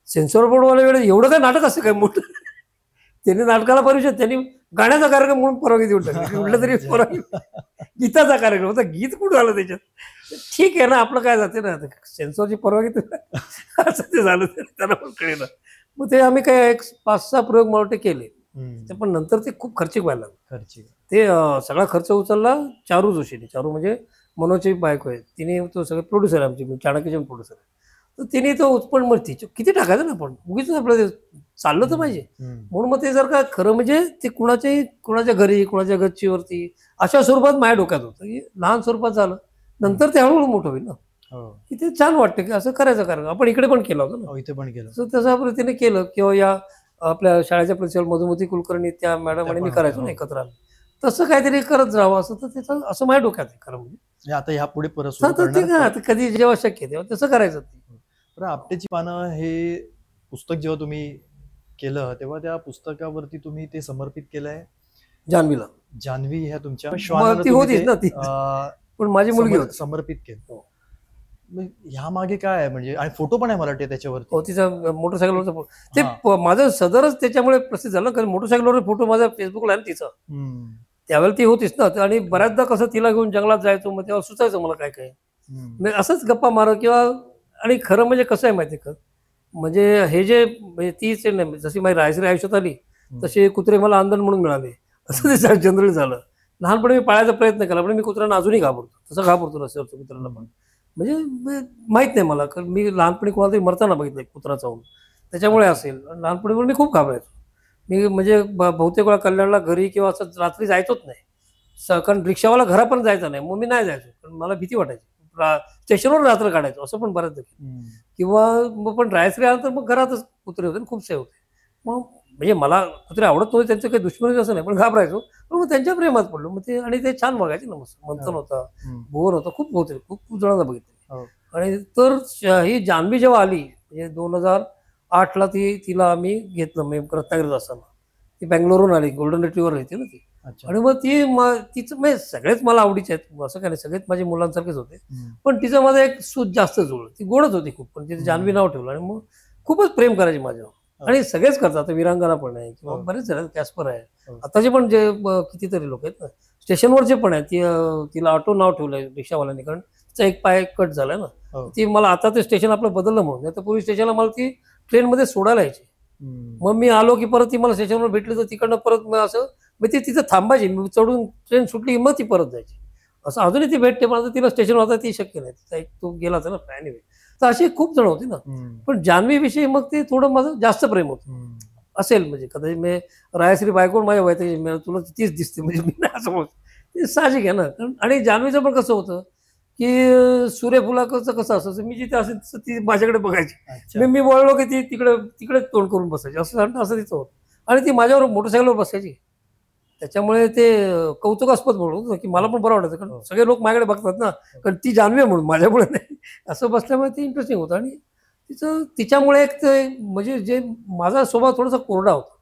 सेन्सॉर बोर्डवाल्या वेळेस एवढं काय नाटक असतं काय मोठं. त्यांनी नाटकाला परमिशन, त्यांनी गाण्याचा कार्यक्रम म्हणून परवानगी देऊन टाकली. कुठलं तरी परवानगी, गीताचा कार्यक्रम होता, गीत कुठं आलं त्याच्यात. ठीक आहे ना, आपलं काय जाते ना, सेन्सॉरची परवानगी असं ते झालं, त्याला पण कळेना. मग ते आम्ही काय एक 5-6 प्रयोग मला वाटते केले. ते पण नंतर ते खूप खर्चिक व्हायला लागलं. ते सगळा खर्च उचलला चारू जोशीने. चारू म्हणजे मनोजची बायको आहे, तिने तो सगळं प्रोड्युसर आहे आमची, चाणक्यचे प्रोड्युसर आहे. तर तिने तो उत्पन्न, मग तिचे किती टाकायचं ना आपण, उगीच आपलं ते चाललं तर पाहिजे. म्हणून मग ते जर का खरं म्हणजे ते कुणाच्या घरी, कुणाच्या गच्चीवरती अशा स्वरूपात माझ्या डोक्यात होतं की लहान स्वरूपात झालं, नंतर ते हळूहळू मोठं होईल ना, की ते छान वाटतं की असं करायचं. कारण आपण इकडे पण केलं होतं ना, इथे पण केलं. तर तशा पद्धतीने केलं. किंवा या आपल्या शाळेच्या प्रिन्सिपल मधुमती कुलकर्णी, त्या मॅडम आणि मी करायचो ना एकत्र आम्ही, तसं काहीतरी करत राहावं असं. तर त्याचं असं माझ्या डोक्यात आहे खरं म्हणजे. आता ह्या पुढे परत ते काय कधी जेव्हा शक्य तेव्हा तसं करायचं. आपट्याची पानं हे पुस्तक जेव्हा तुम्ही केलं, तेव्हा त्या पुस्तकावरती तुम्ही ते समर्पित केलंय जान्हवीला. जान्हवी ह्या तुमच्या ती होतीच ना ती. पण माझी मुलगी होती. समर्पित केलं. हो. मग ह्या मागे काय आहे म्हणजे, आणि फोटो पण आहे मला वाटते त्याच्यावरती. हो, तिचा मोटरसायकलवरचा फोटो. ते हा. माझं सदरच त्याच्यामुळे प्रसिद्ध झालं, कारण मोटरसायकलवर फोटो माझा फेसबुकला आहे ना तिचा. हम्म. त्यावेळेला ती होतीच ना, आणि बऱ्याचदा कसं तिला घेऊन जंगलात जायचो, मग तेव्हा सुचायचं मला काय काय. हम्म. मी असंच गप्पा मारत किंवा, आणि खरं म्हणजे कसं आहे माहिती आहे का, म्हणजे हे जे म्हणजे तीच नाही, जशी माझी रायसरी आयुष्यात आली तसे कुत्रे मला आंदण म्हणून मिळाले, असं ते जनरली झालं. लहानपणी मी पाळायचा प्रयत्न केला, पण मी कुत्र्यांना अजूनही घाबरतो, तसं घाबरतो रस्त्यावरच्या कुत्र्यांना पण. म्हणजे माहित नाही मला, कारण मी लहानपणी कोणाला तरी मरताना बघितलं कुत्रा चावून, त्याच्यामुळे असेल. आणि लहानपणी पण मी खूप घाबरायचो. मी म्हणजे बहुतेक वेळा कल्याणला घरी किंवा असं रात्री जायचोच नाही. कारण रिक्षावाला घरापर्यंत जायचा नाही, मग मी नाही जायचो, कारण मला भीती वाटायची. स्टेशनवर रात्र काढायचो असं पण बऱ्याच. हम्म. किंवा मग पण रायसरी आलं तर मग घरातच कुत्रे होते, खूपसे होते. मग म्हणजे मला कुत्रे आवडत नव्हते, त्यांचं काही दुश्मनी असं नाही, पण घाबरायचो. पण मग त्यांच्या प्रेमात पडलो. मग ते, आणि ते छान बघायचे ना, मस्त मंथन होता, हम्म. भुवन होता, खूप होते, खूप खूप जणांना बघितले. हो. आणि तर ही जान्हवी जेव्हा आली, म्हणजे 2008ला तिला आम्ही घेतलं, मी रत्नागिरीत असताना. ती बँगलोरहून आली, गोल्डन रिट्रीवर राहते ना ती. अच्छा. आणि मग तिचं म्हणजे सगळेच मला आवडीचे आहेत, असं काय नाही, सगळेच माझ्या मुलांसारखेच होते. हम्म. पण तिचं माझं एक सूत जास्त जुळलं. ती गोडच होती खूप, पण तिथे जान्हवी नाव ठेवलं, आणि मग खूपच प्रेम करायचे माझ्यावर. आणि सगळेच करतात, आता विरांगना पण आहे, किंवा बरेच जण, कॅस्पर आहे, आताचे पण जे कितीतरी लोक आहेत ना, स्टेशनवरचे पण आहेत. तिला ऑटो नाव ठेवलंय रिक्षावाल्यांनी, कारण तिचा एक पाय कट झालाय ना. हो. ती मला आता ते स्टेशन आपलं बदललं म्हणून, नाही तर पूर्वी स्टेशनला मला ती ट्रेनमध्ये सोडायला यायची. हम्म. मग मी आलो की परत ती मला स्टेशनवर भेटली, तर तिकडनं परत मग असं, मग ती तिथं थांबायची, मी चढून ट्रेन सुटली मग ती परत जायची. असं अजूनही ती भेटते, पण आता तिला स्टेशनवर आता ती शक्य नाही, तिचा एक तो गेलाच ना एनिवे. तर अशी खूप जण होती ना. हम्म. पण जान्हवीविषयी मग ते थोडं माझं जास्त प्रेम होतं. हम्म. असेल म्हणजे कदाचित मी रायश्री बायकोन माझ्या वयाची, तुला तीच दिसते म्हणजे मी नाही असं बोलतो. ते साहजिक आहे ना. आणि जान्हवीचं पण कसं होतं की सूर्यफुलाचं कसं असायचं, मी जिथे असेल तसं ती माझ्याकडे बघायची. अच्छा. मी वळलो की ती तिकडे तोंड करून बसायची, असं तिचं होतं. आणि ती माझ्यावर मोटरसायकलवर बसायची. त्याच्यामुळे ते कौतुकास्पद म्हणून की मला पण बरं वाटायचं, कारण सगळे लोक माझ्याकडे बघतात ना, कारण ती जान्हवी आहे म्हणून, माझ्यामुळे नाही. असं बसल्यामुळे ते इंटरेस्टिंग होतं. आणि तिच्यामुळे एक ते म्हणजे जे माझा स्वभाव थोडासा कोरडा होता,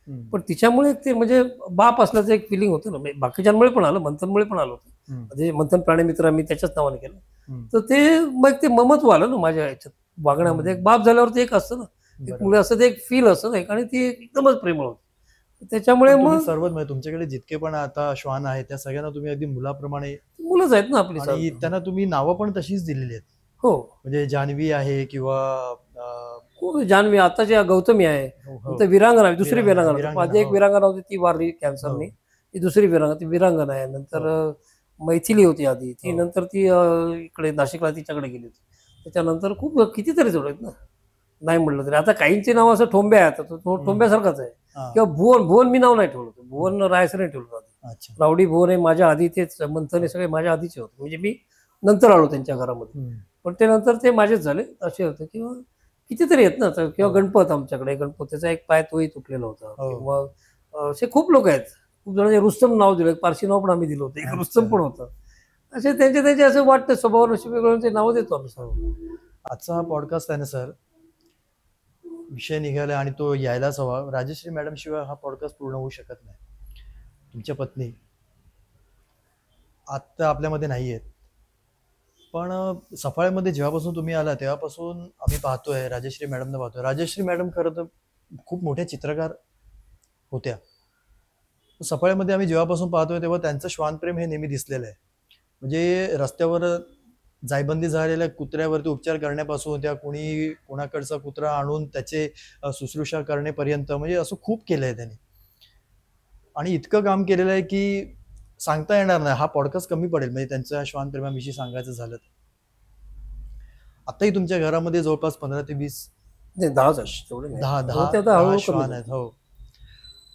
हम्म. पण तिच्यामुळे एक ते म्हणजे बाप असल्याचं एक फिलिंग होतं ना. म्हणजे बाकीच्यांमुळे पण आलं, मंथनमुळे पण आलं होतं. हम्म. म्हणजे मंथन प्राणीमित्र मी त्याच्याच नावाने केलं. हम्म. तर ते मग ते ममत्व आलं ना माझ्या ह्याच्यात वागण्यामध्ये. एक बाप झाल्यावरती एक असतं ना, एक बरोबर. मुळे असं ते एक फील असतं ना, आणि ती एकदमच प्रेमळ होती. त्याच्यामुळे पण तुम्ही मग सर्वच म्हणजे तुमच्याकडे जितके पण आता श्वान आहेत त्या सगळ्यांना तुम्ही अगदी मुलाप्रमाणे, मुलंच आहेत ना आपली आणि सारखी. त्यांना तुम्ही नावं पण तशीच दिलेली आहेत. हो म्हणजे जान्हवी आहे किंवा हो, जान्हवी, आताची गौतमी आहे, हो, हो. नंतर विरांगना आहे, दुसरी विरांगना. विरांगना, आधी एक हो. विरांगना होती, ती वारली कॅन्सरनी. ती दुसरी ती विरांगना आहे. नंतर मैथिली होती आधी, ती हो. नंतर ती इकडे नाशिकला तिच्याकडे गेली होती. त्याच्यानंतर खूप कितीतरी जोड आहेत ना, नाही म्हटलं तरी. आता काहींचे नाव असं ठोंबे आहे, आता तो ठोंब्यासारखाच आहे. हा. किंवा भुवन मी नाव नाही ठेवलं होतं, भुवन रायसरने ठेवलं होतं. अच्छा. रावडी भुवन हे माझ्या आधी, तेच मंथन हे सगळे माझ्या आधीचे होते. म्हणजे मी नंतर आलो त्यांच्या घरामध्ये, हम्म. पण ते नंतर ते माझेच झाले असे होते. किंवा कितीतरी आहेत ना. किंवा हो. गणपत, आमच्याकडे गणपत, त्याचा एक पाय तोही तुटलेला होता. हो. किंवा असे खूप लोक आहेत. खूप जणांचे रुस्तम नाव दिलं, पारशी नाव पण आम्ही दिलं होतं, एक अच्छा. रुस्तम पण होतं. असे त्यांचे असं वाटतं स्वभावानं वेगवेगळ्यांचे नावं देतो आम्ही सर्व. आजचा हा पॉडकास्ट आहे ना सर, विषय निघाला आणि तो यायलाच हवा. राजश्री मॅडम शिवाय हा पॉडकास्ट पूर्ण होऊ शकत नाही. तुमच्या पत्नी आत्ता आपल्यामध्ये नाही आहेत, पण सफाळ्यामध्ये जेव्हापासून तुम्ही आला तेव्हापासून आम्ही पाहतोय, राजश्री मॅडमनं पाहतोय. राजश्री मॅडम खरं तर खूप मोठ्या चित्रकार होत्या. सफाळ्यामध्ये आम्ही जेव्हापासून पाहतोय तेव्हा त्यांचं श्वानप्रेम हे नेहमी दिसलेलं आहे. म्हणजे रस्त्यावर जायबंदी झालेल्या कुत्र्यावरती उपचार करण्यापासून त्या कोणाकडचा कुत्रा आणून त्याचे शुश्रूषा करण्यापर्यंत, म्हणजे असं खूप केलं आहे त्यांनी. आणि इतकं काम केलेलं आहे की सांगता येणार नाही. हा पॉडकास्ट कमी पडेल म्हणजे त्यांच्या श्वानप्रेमाविषयी सांगायचं झालं तर. आताही तुमच्या घरामध्ये जवळपास 15 ते 20 नाही, 10 तेवढे नाही. हो, ते आता 10 हळूहळू कमी श्वान झाले. आहेत. हो.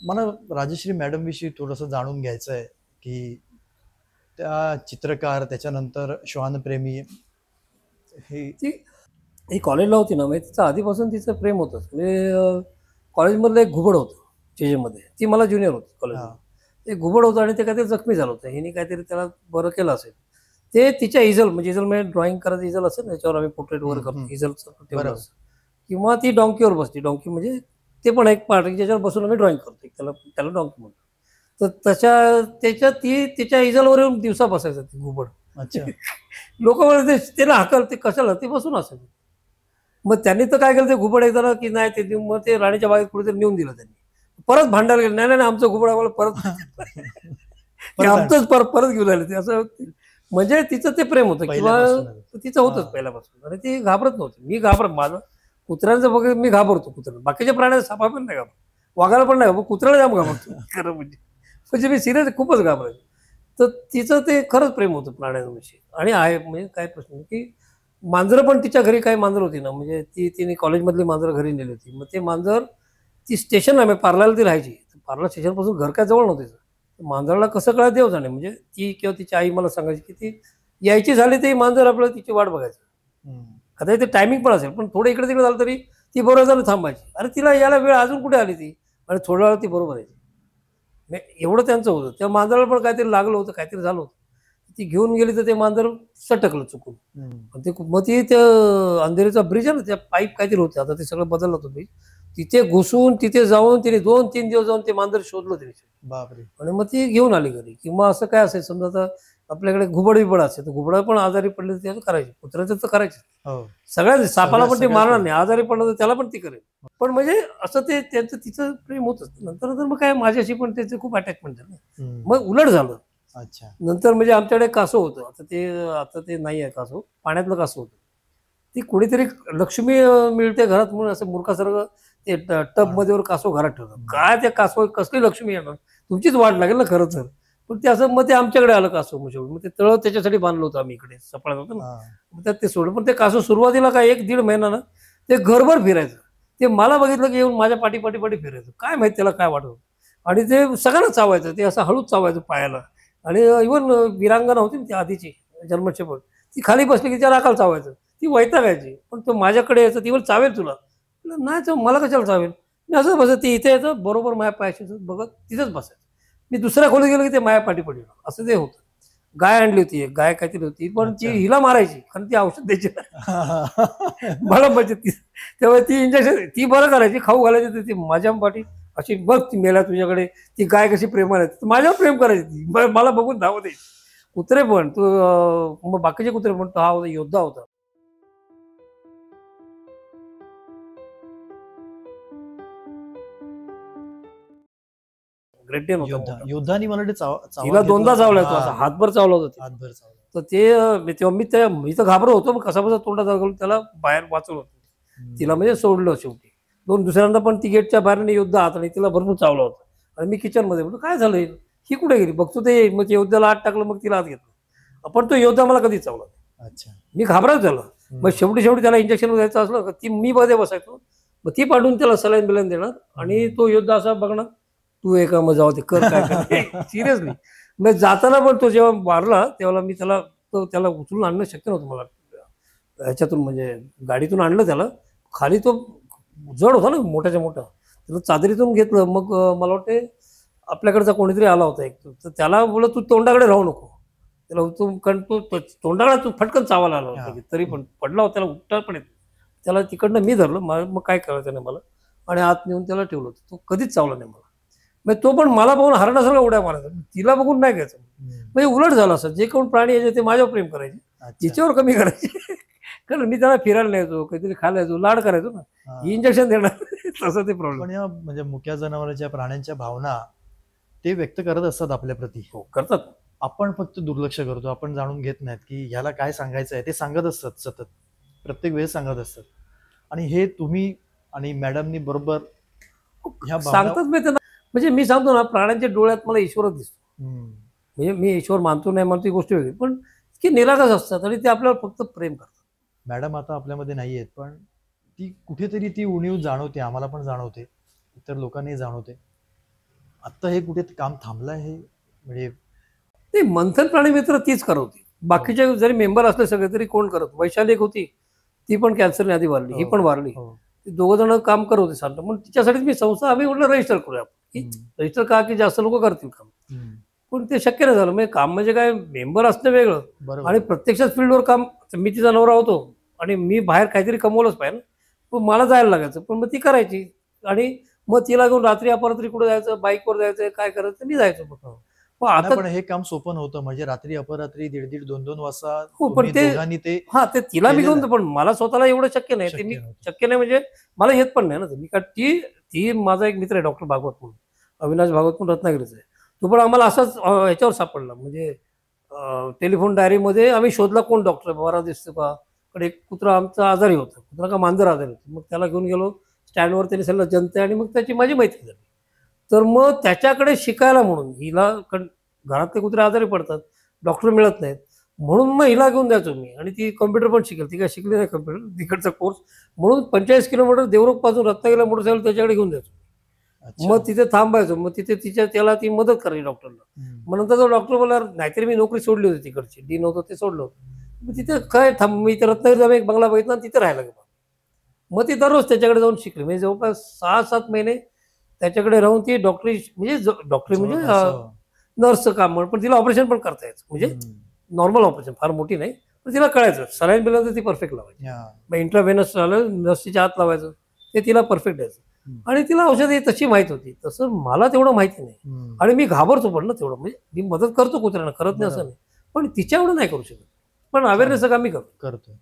मला राजश्री मॅडम विषयी थोडंसं जाणून घ्यायचं आहे की त्या चित्रकार, त्याच्यानंतर श्वानप्रेमी, हे ही कॉलेजला होती ना, म्हणजे तिचं आधीपासून तिचं प्रेम होतं. म्हणजे कॉलेजमधलं एक घुबड होतं मध्ये, ती मला ज्युनियर होती कॉलेजला. ते घुबड होतं आणि ते काहीतरी जखमी झालं होतं. हिने काहीतरी त्याला बरं केलं असेल. ते तिच्या इजल म्हणजे ड्रॉइंग करायचं इजल असेल, त्याच्यावर आम्ही पोर्ट्रेट वगैरे करतो, इजलचं ठेवलं असं. किंवा ती डॉंकीवर बसली. डॉंकी म्हणजे ते पण एक पार्ट ज्याच्यावर बसून आम्ही ड्रॉइंग करतो, त्याला डॉंकी म्हणतो. तर तिच्या इजलवर येऊन दिवसा बसायचं ती घुबड. अच्छा. लोक म्हणते त्याला हाकल, ते कशाला, ते बसून असेल. मग त्यांनी तर काय केलं, ते घुबड एकदा की नाही ते मग ते राणीच्या बागेत कुठेतरी नेऊन दिलं त्यांनी. परत भांडायला गेलं, नाही नाही नाही, आमचं घुबड आम्हाला परत ते परत आमचंच परत घेऊन आले ते असं. म्हणजे तिचं ते प्रेम होतं किंवा पहिल्यापासूनच. तिचं होतंच हा. पहिल्यापासून. आणि ती घाबरत नव्हती. मी माझं कुत्र्यांचं बघ, मी घाबरतो कुत्र्याला, बाकीच्या प्राण्याचा सापा पण नाही घाबरत, वाघाला पण नाही घाबरत, कुत्र्याला जाम घाबरतो खरं म्हणजे. म्हणजे मी सिरियस खूपच घाबरायचो. तर तिचं ते खरंच प्रेम होतं प्राण्यांविषयी. आणि आहे म्हणजे काय प्रश्न नाही की मांजरं पण तिच्या घरी काही मांजर होती ना, म्हणजे तिने कॉलेजमधली मांजरं घरी नेली होती. मग ते मांजर ती स्टेशनला म्हणजे पार्लाला ती राहायची. पार्ला स्टेशनपासून घर काय जवळ नव्हतं तिचं. मांजराला कसं कळत देव जाणे. म्हणजे ती किंवा तिची आई मला सांगायची की ती यायची झाली ते मांजर आपलं तिची वाट बघायचं. हम्म. आता ते टायमिंग पण असेल, पण थोडं इकडे तिकडे झालं तरी ती बरोबर झालं थांबायची. अरे तिला यायला वेळ अजून कुठे आली ती, आणि थोड्या वेळा ती बरोबर यायची. म्हणजे एवढं त्यांचं होतं. त्या मांजराला पण काहीतरी लागलं होतं, काहीतरी झालं होतं. ती घेऊन गेली तर ते मांजर सटकलं चुकून. हम्म. पण ते मग ती त्या अंधेरीचा ब्रिज आहे ना, त्या पाईप काहीतरी होते, आता ते सगळं बदललं होतं ब्रिज. तिथे घुसून तिथे जाऊन तिने 2-3 दिवस जाऊन ते मांजर शोधलं तिने. बापरे. आणि मग ती घेऊन आली घरी. किंवा असं काय असेल समजा, आता आपल्याकडे घुबड बिबड असेल तर घुबड पण आजारी पडले तर त्याचं करायचे, कुत्र्याचं तर करायचे. हो. सगळ्याच सापाला पण ते सगळ्याच मारणार करू. नाही, आजारी पडलं तर त्याला पण ती करेल. पण म्हणजे असं ते त्यांचं तिचं प्रेम होतच. नंतर नंतर मग काय माझ्याशी पण त्याचं खूप अटॅचमेंट झालं. हम्म. मग उलट झालं. अच्छा. नंतर म्हणजे आमच्याकडे कासव होतं. आता ते नाही आहे कासव, पाण्यातलं कासव होतं. ती कुणीतरी लक्ष्मी मिळते घरात म्हणून असं मूर्खासारखं ते टबमध्ये कासव घरात ठेवतात. काय त्या कासव कसली लक्ष्मी येणार, तुमचीच वाट लागेल ना खरं तर. पण ते असं मग ते आमच्याकडे आलं कासव. मग शेवटी मग ते तळ त्याच्यासाठी बांधलं होतं आम्ही इकडे सपळात होतं ना. हा. मग त्यात ते सोडलं. पण ते कासव सुरुवातीला काय 1-1.5 महिना ना ते घरभर फिरायचं. ते मला बघितलं की येऊन माझ्या पाठी फिरायचं. काय माहिती त्याला काय वाटत. आणि ते सगळ्यांना चावायचं. ते असं हळूच चावायचं पायाला. आणि इव्हन विरांगना होती ना ती आधीची जर्मन शेपर्ड, ती खाली बसली की त्याला राखाल चावायचं. ती वैतागायची. पण तो माझ्याकडे यायचं, ती चावेल तुला. म्हणलं, नाही मला कशाला चावेल. मी असंच बसत, ती इथे यायचं बरोबर माझ्या पायाशी बघत तिथंच बसायचं. मी दुसऱ्या खोलीत गेलो की ते माझ्या पाठी पडलं. असं ते होतं. गाय आणली होती, एक गाय काहीतरी होती, पण ती अच्छा. हिला मारायची कारण ती औषध द्यायची मला म्हणजे ती. तेव्हा ती इंजेक्शन ती बरं करायची, खाऊ घालायची. तर ती माझ्या पाठी अशी बघ ती मेला तुझ्याकडे, ती गाय कशी प्रेमाला आहे, माझ्यावर प्रेम करायची ती. मला बघून धावत द्यायची. कुत्रे पण तू मग बाकीचे कुत्रे पण, तो हा होता योद्धा होता. ग्रेट डेन होता योद्धा मोठा. योद्धानी मला वाटतं चावा तिला घेतला 2दा होता. चावलाय तो, हा. असा हातभर चावला होता. हातभर चावला. तर ते तेव्हा मी तर घाबरत होतो, मग कसा बसा तोंडात घालून त्याला बाहेर वाचवलं होतं. हम्म. तिला म्हणजे सोडलं शेवटी. दुसऱ्यांदा पण ती गेटच्या बाहेर योद्धा आत, आणि तिला भरपूर चावला होता. आणि मी किचनमध्ये म्हणतो काय झालं, ही कुठे गेली बघतो, ते मग योद्धाला आत टाकलं, मग तिला आत घेतलं. पण तो योद्धा मला कधी चावला. अच्छा. मी घाबरायचो त्याला. मग शेवटी त्याला इंजेक्शन द्यायचं असलं का ती मी मध्ये बसायचो. मग ती पाठवून त्याला सलाईन बिलाईन देणार, आणि तो योद्धा असा बघणार, तू एका मग जाऊ दे कर काय सिरियसली. मग जाताना पण तो जेव्हा मारला तेव्हा मी त्याला उचलून आणणं शक्य नव्हतं मला. ह्याच्यातून म्हणजे गाडीतून आणलं त्याला. खाली तो जड होता ना मोठ्याच्या मोठा, त्याला चादरीतून घेतलं. मग मला वाटते आपल्याकडचा कोणीतरी आला होता एक, तर त्याला बोललं तू तोंडाकडे राहू नको त्याला, तू कारण तो तोंडाकडे तू फटकन चावायला आला होता, तरी पण पडला होता, त्याला उठता पण येत. त्याला तिकडनं मी धरलं. मग काय करायचं त्याने मला, आणि आत नेऊन त्याला ठेवलं होतं. तो कधीच चावला नाही मला. मग तो पण मला बघून हरणासारखा उड्या मारायचा, तिला बघून नाही घ्यायचं. म्हणजे उलट झालं असं, जे कोण प्राणी यायचे ते माझ्यावर प्रेम करायचे, तिच्यावर कमी करायचे. कारण मी त्याला फिरायला न्यायचो, काहीतरी खायला यायचो, लाड करायचो ना. ही इंजेक्शन देणार तसं ते प्रॉब्लेम. पण या म्हणजे मुक्या जनावरांच्या प्राण्यांच्या भावना ते व्यक्त करत असतात आपल्या प्रती. हो करतात. आपण फक्त दुर्लक्ष करतो, आपण जाणून घेत नाहीत की ह्याला काय सांगायचं आहे. ते सांगत असतात सतत, प्रत्येक वेळेस सांगत असतात. आणि हे तुम्ही आणि मॅडमनी बरोबर ह्या सांगतात मी त्यांना. म्हणजे मी सांगतो ना, प्राण्यांच्या डोळ्यात मला ईश्वरच दिसतो. म्हणजे मी ईश्वर मानतो नाही मानतो ही गोष्ट वेगळी, पण की निरागस असतात आणि ते आपल्याला फक्त प्रेम करतात. मॅडम आता आपल्यामध्ये नाही आहेत, पण ती कुठेतरी ती उणीव जाणवते, आम्हाला पण जाणवते, इतर लोकांनाही जाणवते. आत्ता हे कुठे काम थांबलं आहे म्हणजे. ते मंथन प्राणी मित्र तीच करत होती. बाकीचे जरी मेंबर असले सगळे तरी कोण करत. वैशाली एक होती, ती पण कॅन्सरने आधी वारली, ही पण वारली. ते दोघं जण काम करत होते सांगतो. म्हणून तिच्यासाठीच मी संस्था आम्ही म्हटलं रजिस्टर करूया आपण. रजिस्टर का की जास्त लोक करतील काम. पण ते शक्य नाही झालं. म्हणजे काम म्हणजे काय, मेंबर असणं वेगळं आणि प्रत्यक्षात फील्डवर काम. मी तिचा नवरा होतो आणि मी बाहेर काहीतरी कमवलंच पाहिजे, पण मला जायला लागायचं. पण मग ती करायची, आणि मग तिला घेऊन रात्री अपरात्री कुठे जायचं, बाईकवर जायचं, काय करायचं मी जायचो. पण नाही, आता पण हे काम सोपं नव्हतं. म्हणजे रात्री अपरात्री 1:30-2 वाजता हो, पण तुम्ही ते दोघांनी ते हा ते तिला मी केलेलं घेऊन आहे. पण मला स्वतःला एवढं शक्य नाही. ते मी शक्य नव्हतं. शक्य नाही म्हणजे मला येत पण नाही ना ते. मी का ती ती माझा एक मित्र आहे डॉक्टर भागवत म्हणून. अविनाश भागवत म्हणून रत्नागिरीचा आहे. तो पण आम्हाला असाच ह्याच्यावर सापडला म्हणजे टेलिफोन डायरीमध्ये आम्ही शोधला कोण डॉक्टर बरा दिसतो का? पण एक कुत्रा आमचा आजारी होता. कुत्रा का मांजर आजारी होतं. मग त्याला घेऊन गेलो स्टँडवर त्यांनी सांगितलं जनते आणि मग त्याची माझी मैत्री झाली. तर मग त्याच्याकडे शिकायला म्हणून हिला घरातले कुत्रे आजारी पडतात. डॉक्टर मिळत नाहीत. म्हणून मग हिला घेऊन जायचो मी आणि ती कॉम्प्युटर पण शिकेल. ती काय शिकली नाही कॉम्प्युटर तिकडचा कोर्स. म्हणून 45 किलोमीटर देवरुखपासून रत्नागिरीला मोटरसायकल त्याच्याकडे घेऊन जायचो. अच्छा. मग तिथे थांबायचो. मग तिथे त्याला ती मदत करायची डॉक्टरला. हम्म. मग नंतर तो डॉक्टर बोलला नाहीतरी मी नोकरी सोडली होती तिकडची. डीन होतं ते सोडलं होतं. मग तिथे काय मी इथे रत्नागिरीत एक बंगला बघितला आणि तिथे राहायला गेलो. मग ती दररोज त्याच्याकडे जाऊन शिकली. म्हणजे जवळपास 6-7 महिने त्याच्याकडे राहून ती डॉक्टरी म्हणजे डॉक्टरी म्हणजे जवळपास, नर्सचं काम म्हण पण तिला ऑपरेशन पण करता यायचं. म्हणजे हम्म. नॉर्मल ऑपरेशन फार मोठी नाही. पण तिला कळायचं. सलाईन बिलाईन तर ती परफेक्ट लावायची. हा. मग इंट्राव्हेनस झालं नर्सच्या आत लावायचं. ते तिला परफेक्ट द्यायचं. हम्म. आणि तिला औषधी तशी माहीत होती. तसं मला तेवढं माहिती नाही. हम्म. आणि मी घाबरतो पण ना तेवढं. म्हणजे मी मदत करतो कुत्र्यांना करत नाही असं बरोबर. नाही. पण तिच्या एवढं नाही करू शकत. पण अवेअरनेस काम मी करतो. करतोय.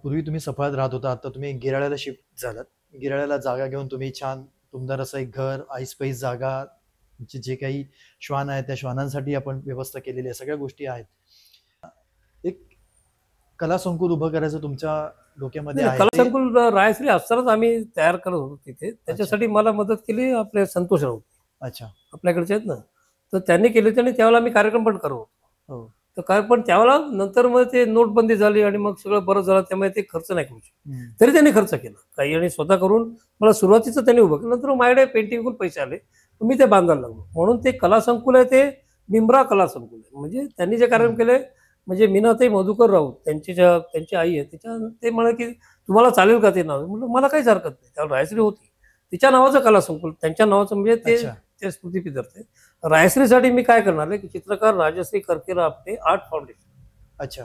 पूर्वी तुम्ही सफाळ्यात राहत होता, आता तुम्ही गिराळ्याला शिफ्ट झालात. गिराळ्याला जागा घेऊन तुम्ही छान सुंदर असं एक घर, आईस्पाईस जागा, तुमचे जे काही श्वान आहेत त्या श्वानांसाठी आपण व्यवस्था केलेली आहे, सगळ्या गोष्टी आहेत. एक कला संकुल उभं करायचं तुमच्या डोक्यामध्ये आहे कला ते? संकुल रायश्री असतानाच आम्ही तयार करत होतो तिथे. त्याच्यासाठी मला मदत केली आपले संतोष राऊत अच्छा. आपल्याकडचे आहेत ना. तर त्यांनी केली होती आणि त्यावेळेला आम्ही कार्यक्रम पण करत होतो. हो. तर काय पण त्यावेळेला नंतर मग ते नोटबंदी झाली आणि मग सगळं बरं झालं त्यामुळे ते खर्च नाही करू शकत. हम्म. तरी त्यांनी खर्च केला काही आणि स्वतः करून मला सुरुवातीचं त्यांनी उभं केलं. नंतर माझ्याकडे पेंटिंगकडून पैसे आले मी ते बांधायला लागलो. म्हणून ते कला संकुल आहे ते मिम्रा कला संकुल आहे. म्हणजे त्यांनी जे कार्यक्रम केले म्हणजे मीनाताई मधुकर राऊत त्यांची आई आहे तिच्या ते म्हणे की तुम्हाला चालेल का ते नाव. म्हटलं मला काहीच हरकत नाही. त्यावेळेला रायश्री होती तिच्या नावाचं कला संकुल त्यांच्या नावाचं म्हणजे ते अच्छा. ते स्मृतिप्रीत्यर्थ आहे. रायश्रीसाठी मी काय करणार आहे की चित्रकार राजश्री करकेरा आपटे आर्ट फाउंडेशन अच्छा.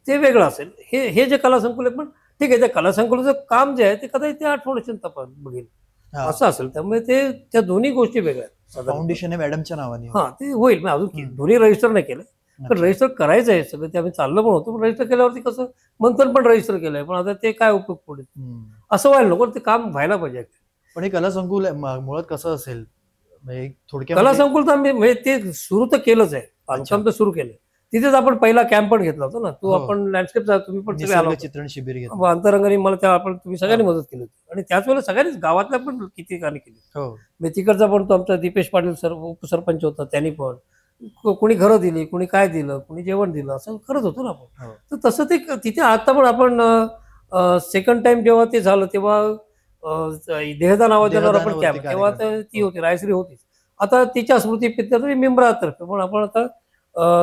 ते वेगळं असेल. हे जे कला संकुल आहे पण ठीक आहे त्या कला संकुलाचं काम जे आहे ते कदाचित ते आर्ट फाउंडेशन बघेल हा. असं असेल. त्यामुळे ते त्या दोन्ही गोष्टी वेगळ्या आहेत साधारण. फाउंडेशन आहे मॅडमच्या नावाने. हा ते होईल मी अजून हम्म. दोन्ही रजिस्टर नाही केलं पण अच्छा. रजिस्टर करायचं आहे सगळं. ते आम्ही चाललं पण होतं पण रजिस्टर केल्यावरती कसं मंथन पण रजिस्टर केलंय पण आता ते काय उपयोग पडेल हम्म. असं व्हायला नको. ते काम व्हायला पाहिजे. पण हे कला संकुल मुळात कसं असेल म्हणजे कला थोडक्यात संकुल तर आम्ही म्हणजे ते सुरू तर केलंच आहे. बांधकाम तर सुरू केलंय. तिथेच आपण पहिला कॅम्प पण घेतला होता ना. तो हो. आपण लँडस्केप तुम्ही पण सगळे आला निसर्ग होता. चित्रण शिबिर घेतलं. अंतरंगाने मला त्या आपण तुम्ही सगळ्यांनी मदत केली होती आणि त्याच वेळेला सगळ्यांनीच गावातल्या पण किती ठिकाणी केली. हो. म्हणजे तिकडचा पण तो आमचा दीपेश पाटील उपसरपंच होता त्यांनी पण कोणी घरं दिली कोणी काय दिलं कोणी जेवण दिलं असं करत होतो ना आपण. हो. तर तसं ते तिथे आता पण आपण सेकंड टाइम जेव्हा ते झालं तेव्हा देहदान आवाजावर आपण देहदानावरती कॅम्प तेव्हा कार्यक्रम. ती होती रायश्री होतीच. आता तिच्या स्मृतीप्रीत्यर्थ मिम्रातर्फे पण आपण आता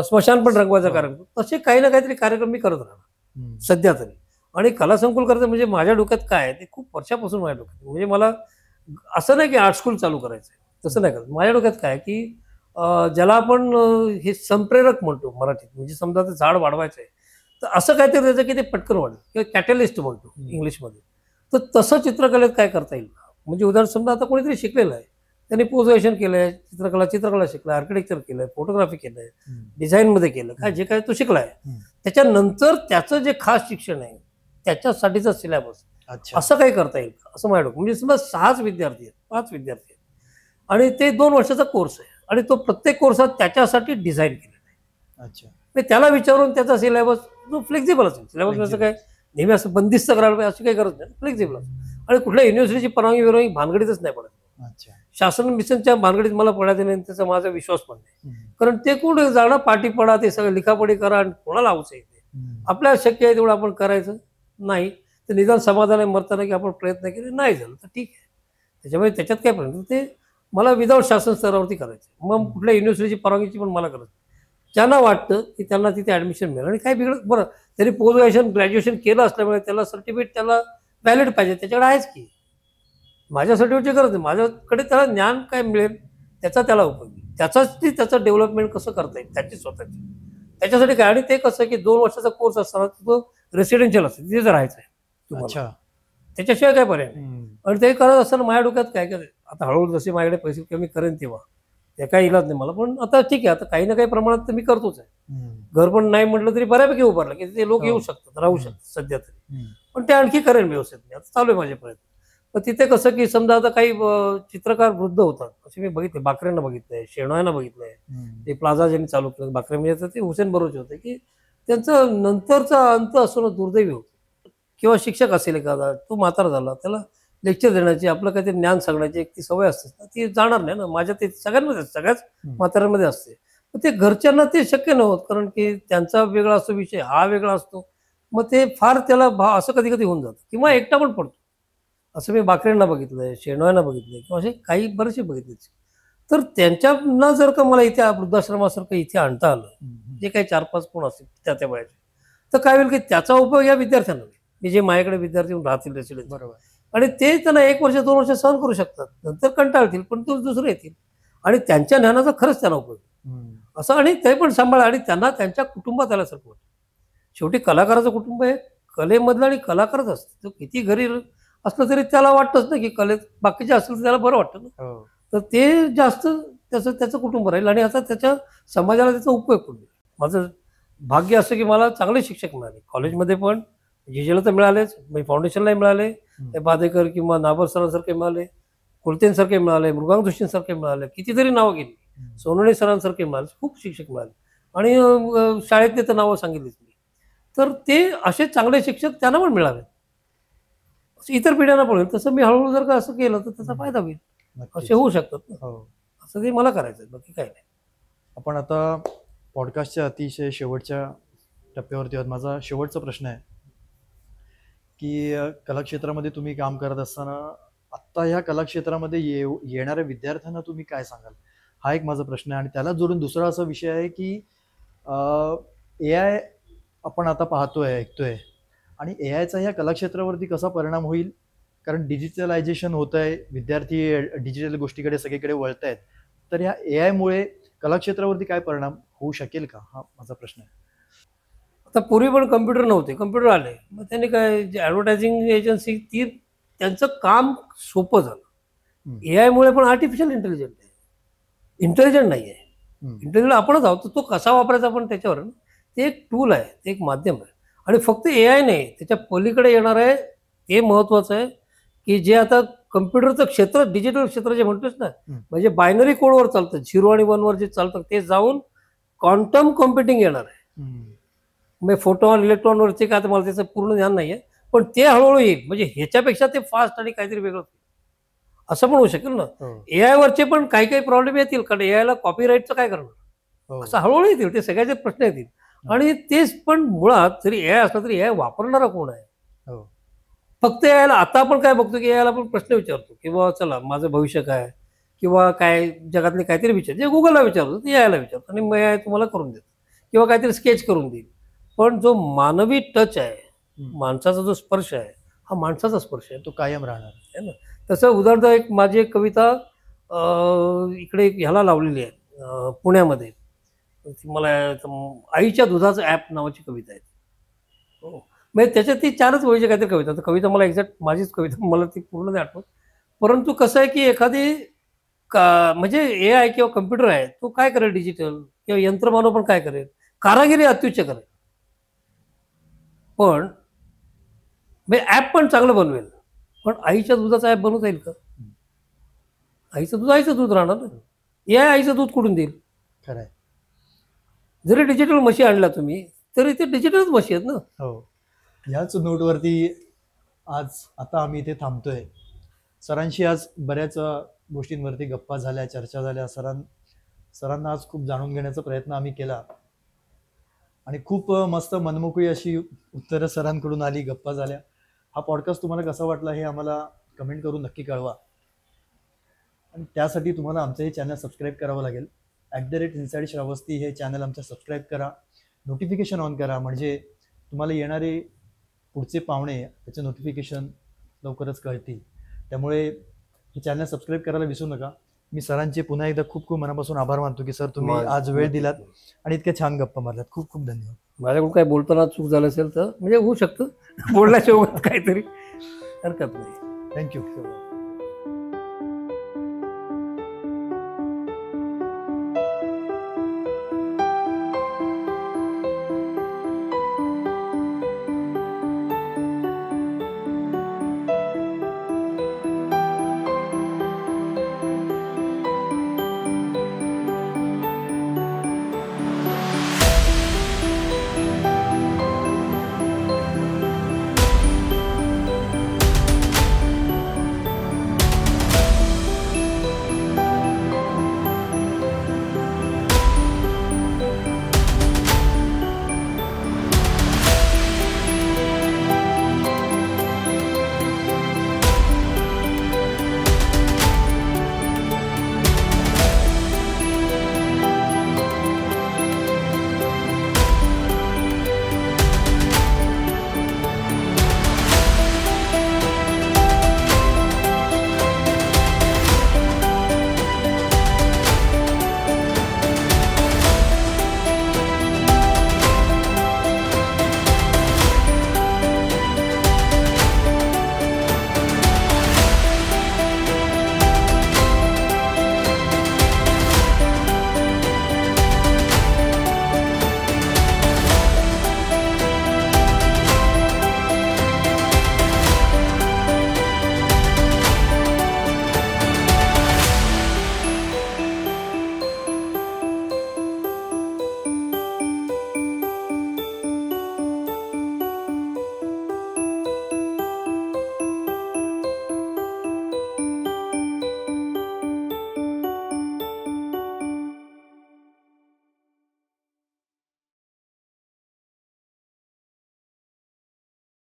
स्मशान पण रंगवायचा हो. कार्यक्रम तसे काही ना काहीतरी कार्यक्रम मी करत राहणार हम्म. सध्या तरी. आणि कला संकुल करायचं म्हणजे माझ्या डोक्यात काय आहे ते खूप वर्षापासून माझ्या डोक्यात म्हणजे मला असं नाही की आर्ट स्कूल चालू करायचं आहे तसं नाही करत. माझ्या डोक्यात काय आहे की ज्याला आपण हे संप्रेरक म्हणतो मराठीत म्हणजे समजा ते झाड वाढवायचं आहे तर असं काहीतरी त्याचं की ते पटकन वाढेल किंवा कॅटलिस्ट म्हणतो इंग्लिशमध्ये. तर तसं चित्रकलेत काय करता येईल का म्हणजे उदाहरण समजा आता कोणीतरी शिकलेलं आहे त्यांनी पोझेशन केलंय चित्रकला शिकलं आर्किटेक्चर केलंय फोटोग्राफी केलंय हम्म. डिझाईनमध्ये केलं काय जे काय तो शिकलाय. हम्म. त्याच्यानंतर त्याचं जे खास शिक्षण आहे त्याच्यासाठीचा सिलेबस अच्छा. असं काही करता येईल का असं माझ्या डोक्यात. म्हणजे समजा 6 विद्यार्थी आहेत 5 विद्यार्थी आहेत आणि ते 2 वर्षाचा कोर्स आहे आणि तो प्रत्येक कोर्सात त्याच्यासाठी डिझाईन केलेला आहे. अच्छा. म्हणजे त्याला विचारून त्याचा सिलेबस जो फ्लेक्झिबल असेल. सिलेबस असं काय नेहमी असं बंदिस्त करायला पाहिजे अशी काही गरज नाही फ्लेक्झिबल असेल. आणि कुठल्या युनिव्हर्सिटीची परवानगी भानगडीतच नाही पडत. अच्छा. शासन मिशनच्या भानगडीत मला पडायचं नाही त्याचा माझा विश्वास पण नाही. हम्म. कारण ते कुठे जाणं पाठी पडा ते सगळं लिखापडी करा आणि कोणाला हौस आहे ते हम्म. आपल्याला शक्य आहे तेवढं आपण करायचं नाही तर निदान समाधान आहे मरताना की आपण प्रयत्न केले नाही झालं तर ठीक आहे. त्याच्यामुळे त्याच्यात काय प्रश्न ते मला विदाऊट शासन स्तरावरती करायचं. मग कुठल्या युनिव्हर्सिटीची परवानगीची पण मला गरज. ज्यांना वाटतं की त्यांना तिथे ॲडमिशन मिळेल आणि काय बिघडत बरं त्यांनी पोस्ट ग्रॅज्युएशन केलं असल्यामुळे त्याला सर्टिफिकेट त्याला व्हॅलिड पाहिजे त्याच्याकडे आहेच की. माझ्या सर्टिफिकेटची गरज नाही. माझ्याकडे त्याला ज्ञान काय मिळेल त्याचा त्याला उपयोग त्याचं डेव्हलपमेंट कसं करता येईल त्याची स्वतःची त्याच्यासाठी काय. आणि ते कसं की 2 वर्षाचा कोर्स असताना तो रेसिडेन्शियल असतो तिथेच राहायचं आहे तुम्हाला. अच्छा. त्याच्याशिवाय काय पर्याय नाही. हम्म. आणि ते करत असताना माझ्या डोक्यात काय आता हळूहळू जसे माझ्याकडे पैसे कमी करेन तेव्हा ते काही इलाज नाही मला. पण आता ठीक आहे, आता काही ना काही प्रमाणात तर मी करतोच आहे. हम्म. घर पण नाही म्हटलं तरी बऱ्यापैकी उभारलं की ते लोक हो. येऊ शकतात, राहू हम्म. शकतात सध्या तरी. हम्म. पण ते आणखी करेल व्यवस्थित. मी आता चालू आहे माझे प्रयत्न. पण तिथे कसं की समजा आता काही चित्रकार वृद्ध होतात असे मी बघितले, बाकऱ्यांना बघितलंय, शेणोयांना बघितलंय. हम्म. ते प्लाझा ज्यांनी चालू केलं बाकरे म्हणजे आता ते हुसेन बरोचे होते की त्यांचं नंतरचा अंत असणं दुर्दैवी होतं. किंवा शिक्षक असेल एखादा, तो म्हातारा झाला, त्याला लेक्चर देण्याची, आपलं काहीतरी ज्ञान सांगण्याची एक ती सवय असते ना, ती जाणार नाही ना. माझ्या ते सगळ्यांमध्ये असते, सगळ्याच म्हाताऱ्यांमध्ये असते. पण ते घरच्यांना ते शक्य नव्हतं, कारण की त्यांचा वेगळा असतो विषय, हा वेगळा असतो. मग ते फार त्याला असं कधी कधी होऊन जातं किंवा एकटा पण पडतो. असं मी बाकऱ्यांना बघितलंय, शेणवायांना बघितलंय किंवा असे काही बरेचसे बघितले. तर त्यांच्यानं जर का मला इथे वृद्धाश्रमासारखं इथे आणता आलं, हम्म. जे काही 4-5 कोण असतील त्या वयाचे, तर काय होईल की त्याचा उपयोग या विद्यार्थ्यांना होईल, की जे माझ्याकडे विद्यार्थी येऊन राहतील रेसिडेन्स. बरोबर. आणि ते त्यांना 1 वर्ष 2 वर्ष सहन करू शकतात, नंतर कंटाळतील, पण तो दुसरे येतील आणि त्यांच्या ज्ञानाचा खरंच त्यांना उपयोग हम्म. असं. आणि ते पण सांभाळ आणि त्यांना त्यांच्या कुटुंबात आल्यासारखं वाटतं. शेवटी कलाकाराचं कुटुंब हे कलेमधलं आणि कलाकारच असतं. तो किती घरी असलं तरी त्याला वाटतंच ना की कलेत बाकीचे असलं तर त्याला बरं वाटतं ना. हो. तर ते जास्त त्याचं कुटुंब राहील आणि आता त्याच्या समाजाला त्याचा उपयोग पण होईल. माझं भाग्य असं की मला चांगले शिक्षक मिळाले कॉलेजमध्ये पण. जेजेला तर मिळालेच, म्हणजे फाउंडेशनलाही मिळाले, ते बादेकर किंवा नाबर सरांसारखे मिळाले, कुलतेंसारखे मिळाले, मृगांक जोशींसारखे मिळाले, कितीतरी नावं गेली, सोनवणे सरांसारखे मिळाले, खूप शिक्षक मिळाले. आणि शाळेतले तर नावं सांगितलीच मी. तर ते असे चांगले शिक्षक त्यांना पण मिळावे, इतर पिढ्यांना पण होईल. तसं मी हळूहळू जर का असं केलं तर त्याचा फायदा होईल. नक्कीच. असे होऊ शकतात ना. हो. असं ते मला करायचं आहे, बाकी काय नाही. आपण आता पॉडकास्टच्या अतिशय शेवटच्या टप्प्यावरती आहोत. माझा शेवटचा प्रश्न आहे की कलाक्षेत्रामध्ये तुम्ही काम करत असताना आत्ता ह्या कलाक्षेत्रामध्ये येणाऱ्या विद्यार्थ्यांना तुम्ही काय सांगाल, हा एक माझा प्रश्न आहे. आणि त्याला जोडून दुसरा असा विषय आहे की AI आपण आता पाहतोय, ऐकतोय, आणि AIचा ह्या कलाक्षेत्रावरती कसा परिणाम होईल, कारण डिजिटलायझेशन होत आहे, विद्यार्थी डिजिटल गोष्टीकडे सगळीकडे वळत आहेत, तर ह्या AIमुळे कलाक्षेत्रावरती काय परिणाम होऊ शकेल का, हा माझा प्रश्न आहे. आता पूर्वी पण कम्प्युटर नव्हते, कम्प्युटर आले, मग त्यांनी काय जे ॲडव्हर्टायझिंग एजन्सी ती त्यांचं काम सोपं झालं. AI मुळे पण आर्टिफिशियल इंटेलिजंट आहे, इंटेलिजंट नाही आहे. इंटेलिजंट आपणच आहोत. तो कसा वापरायचा आपण त्याच्यावर ना. ते एक टूल आहे, ते एक माध्यम आहे. आणि फक्त AI नाही, त्याच्या पलीकडे येणार आहे ते महत्त्वाचं आहे की जे आता कम्प्युटरचं क्षेत्र, डिजिटल क्षेत्र जे म्हणतोस ना, म्हणजे बायनरी कोडवर चालतं, 0 आणि 1 वर जे चालतं ते जाऊन क्वांटम कॉम्प्युटिंग येणार आहे. म्हणजे फोटॉन इलेक्ट्रॉनवरचे काय, तर मला त्याचं पूर्ण ज्ञान नाही आहे, पण ते हळूहळू येईल. म्हणजे ह्याच्यापेक्षा ते फास्ट आणि काहीतरी वेगळं असं पण होऊ शकेल ना. AI वरचे पण काही काही प्रॉब्लेम येतील, कारण AI ला कॉपीराईटचं काय करणार, असं हळूहळू येतील, ते सगळ्याचे प्रश्न येतील. आणि तेच पण मुळात जरी AI असला तरी AI वापरणारा कोण आहे. फक्त AI ला आता आपण काय बघतो की AI ला आपण प्रश्न विचारतो की बाबा चला माझं भविष्य काय, किंवा काय जगातले काहीतरी विचार जे गुगलला विचारतो ते AI ला विचारतो आणि मग AI तुम्हाला करून देतो किंवा काहीतरी स्केच करून देईल. पण जो मानवी टच आहे, माणसाचा जो स्पर्श आहे, हा माणसाचा स्पर्श आहे, तो कायम राहणार आहे ना. तसं उदाहरण एक माझी एक कविता इकडे ह्याला लावलेली आहे पुण्यामध्ये, ती मला आईच्या दुधाचं ॲप नावाची कविता आहे. हो, म्हणजे त्याच्यात ती 4च वयची काहीतरी कविता. तर कविता मला एक्झॅक्ट माझीच कविता, मला ती पूर्ण नाही आठवत. परंतु कसं आहे की एखादी म्हणजे AI किंवा कम्प्युटर आहे, तो काय करेल, डिजिटल किंवा यंत्रमानव पण काय करेल, कारागिरी अत्युच्च करेल. पण ॲप पण चांगलं बनवेल, पण आईच्या दुधाचा ॲप बनवता येईल का? आईचं दूध राहणार ना. AI आईचं दूध कुठून देईल? खरं आहे. जरी डिजिटल म्हशी आणल्या तुम्ही तरी ते डिजिटलच म्हशी आहेत ना. हो. ह्याच नोटवरती आता आम्ही इथे थांबतोय. सरांशी आज बऱ्याच गोष्टींवरती गप्पा झाल्या, चर्चा झाल्या. सरांना आज खूप जाणून घेण्याचा प्रयत्न आम्ही केला आणि खूप मस्त मनमोकळी अशी उत्तरं सरांकडून आली, गप्पा झाल्या. हा पॉडकास्ट तुम्हाला कसा वाटला हे आम्हाला कमेंट करून नक्की कळवा. आणि त्यासाठी तुम्हाला आमचं हे चॅनल सबस्क्राईब करावं लागेल. @इनसाइड श्रावस्ती हे चॅनल आमचं सबस्क्राईब करा, नोटिफिकेशन ऑन करा, म्हणजे तुम्हाला येणारे पुढचे पाहुणे त्याचे नोटिफिकेशन लवकरच कळतील. त्यामुळे हे चॅनल सबस्क्राईब करायला विसरू नका. मी सरांचे पुन्हा एकदा खूप खूप मनापासून आभार मानतो की सर तुम्ही आज वेळ दिलात आणि इतक्या छान गप्पा मारल्यात. खूप खूप धन्यवाद. माझ्याकडून काय बोलताना चूक झालं असेल तर म्हणजे होऊ शकतं, बोलण्याच्या काहीतरी हरकत नाही. थँक्यू.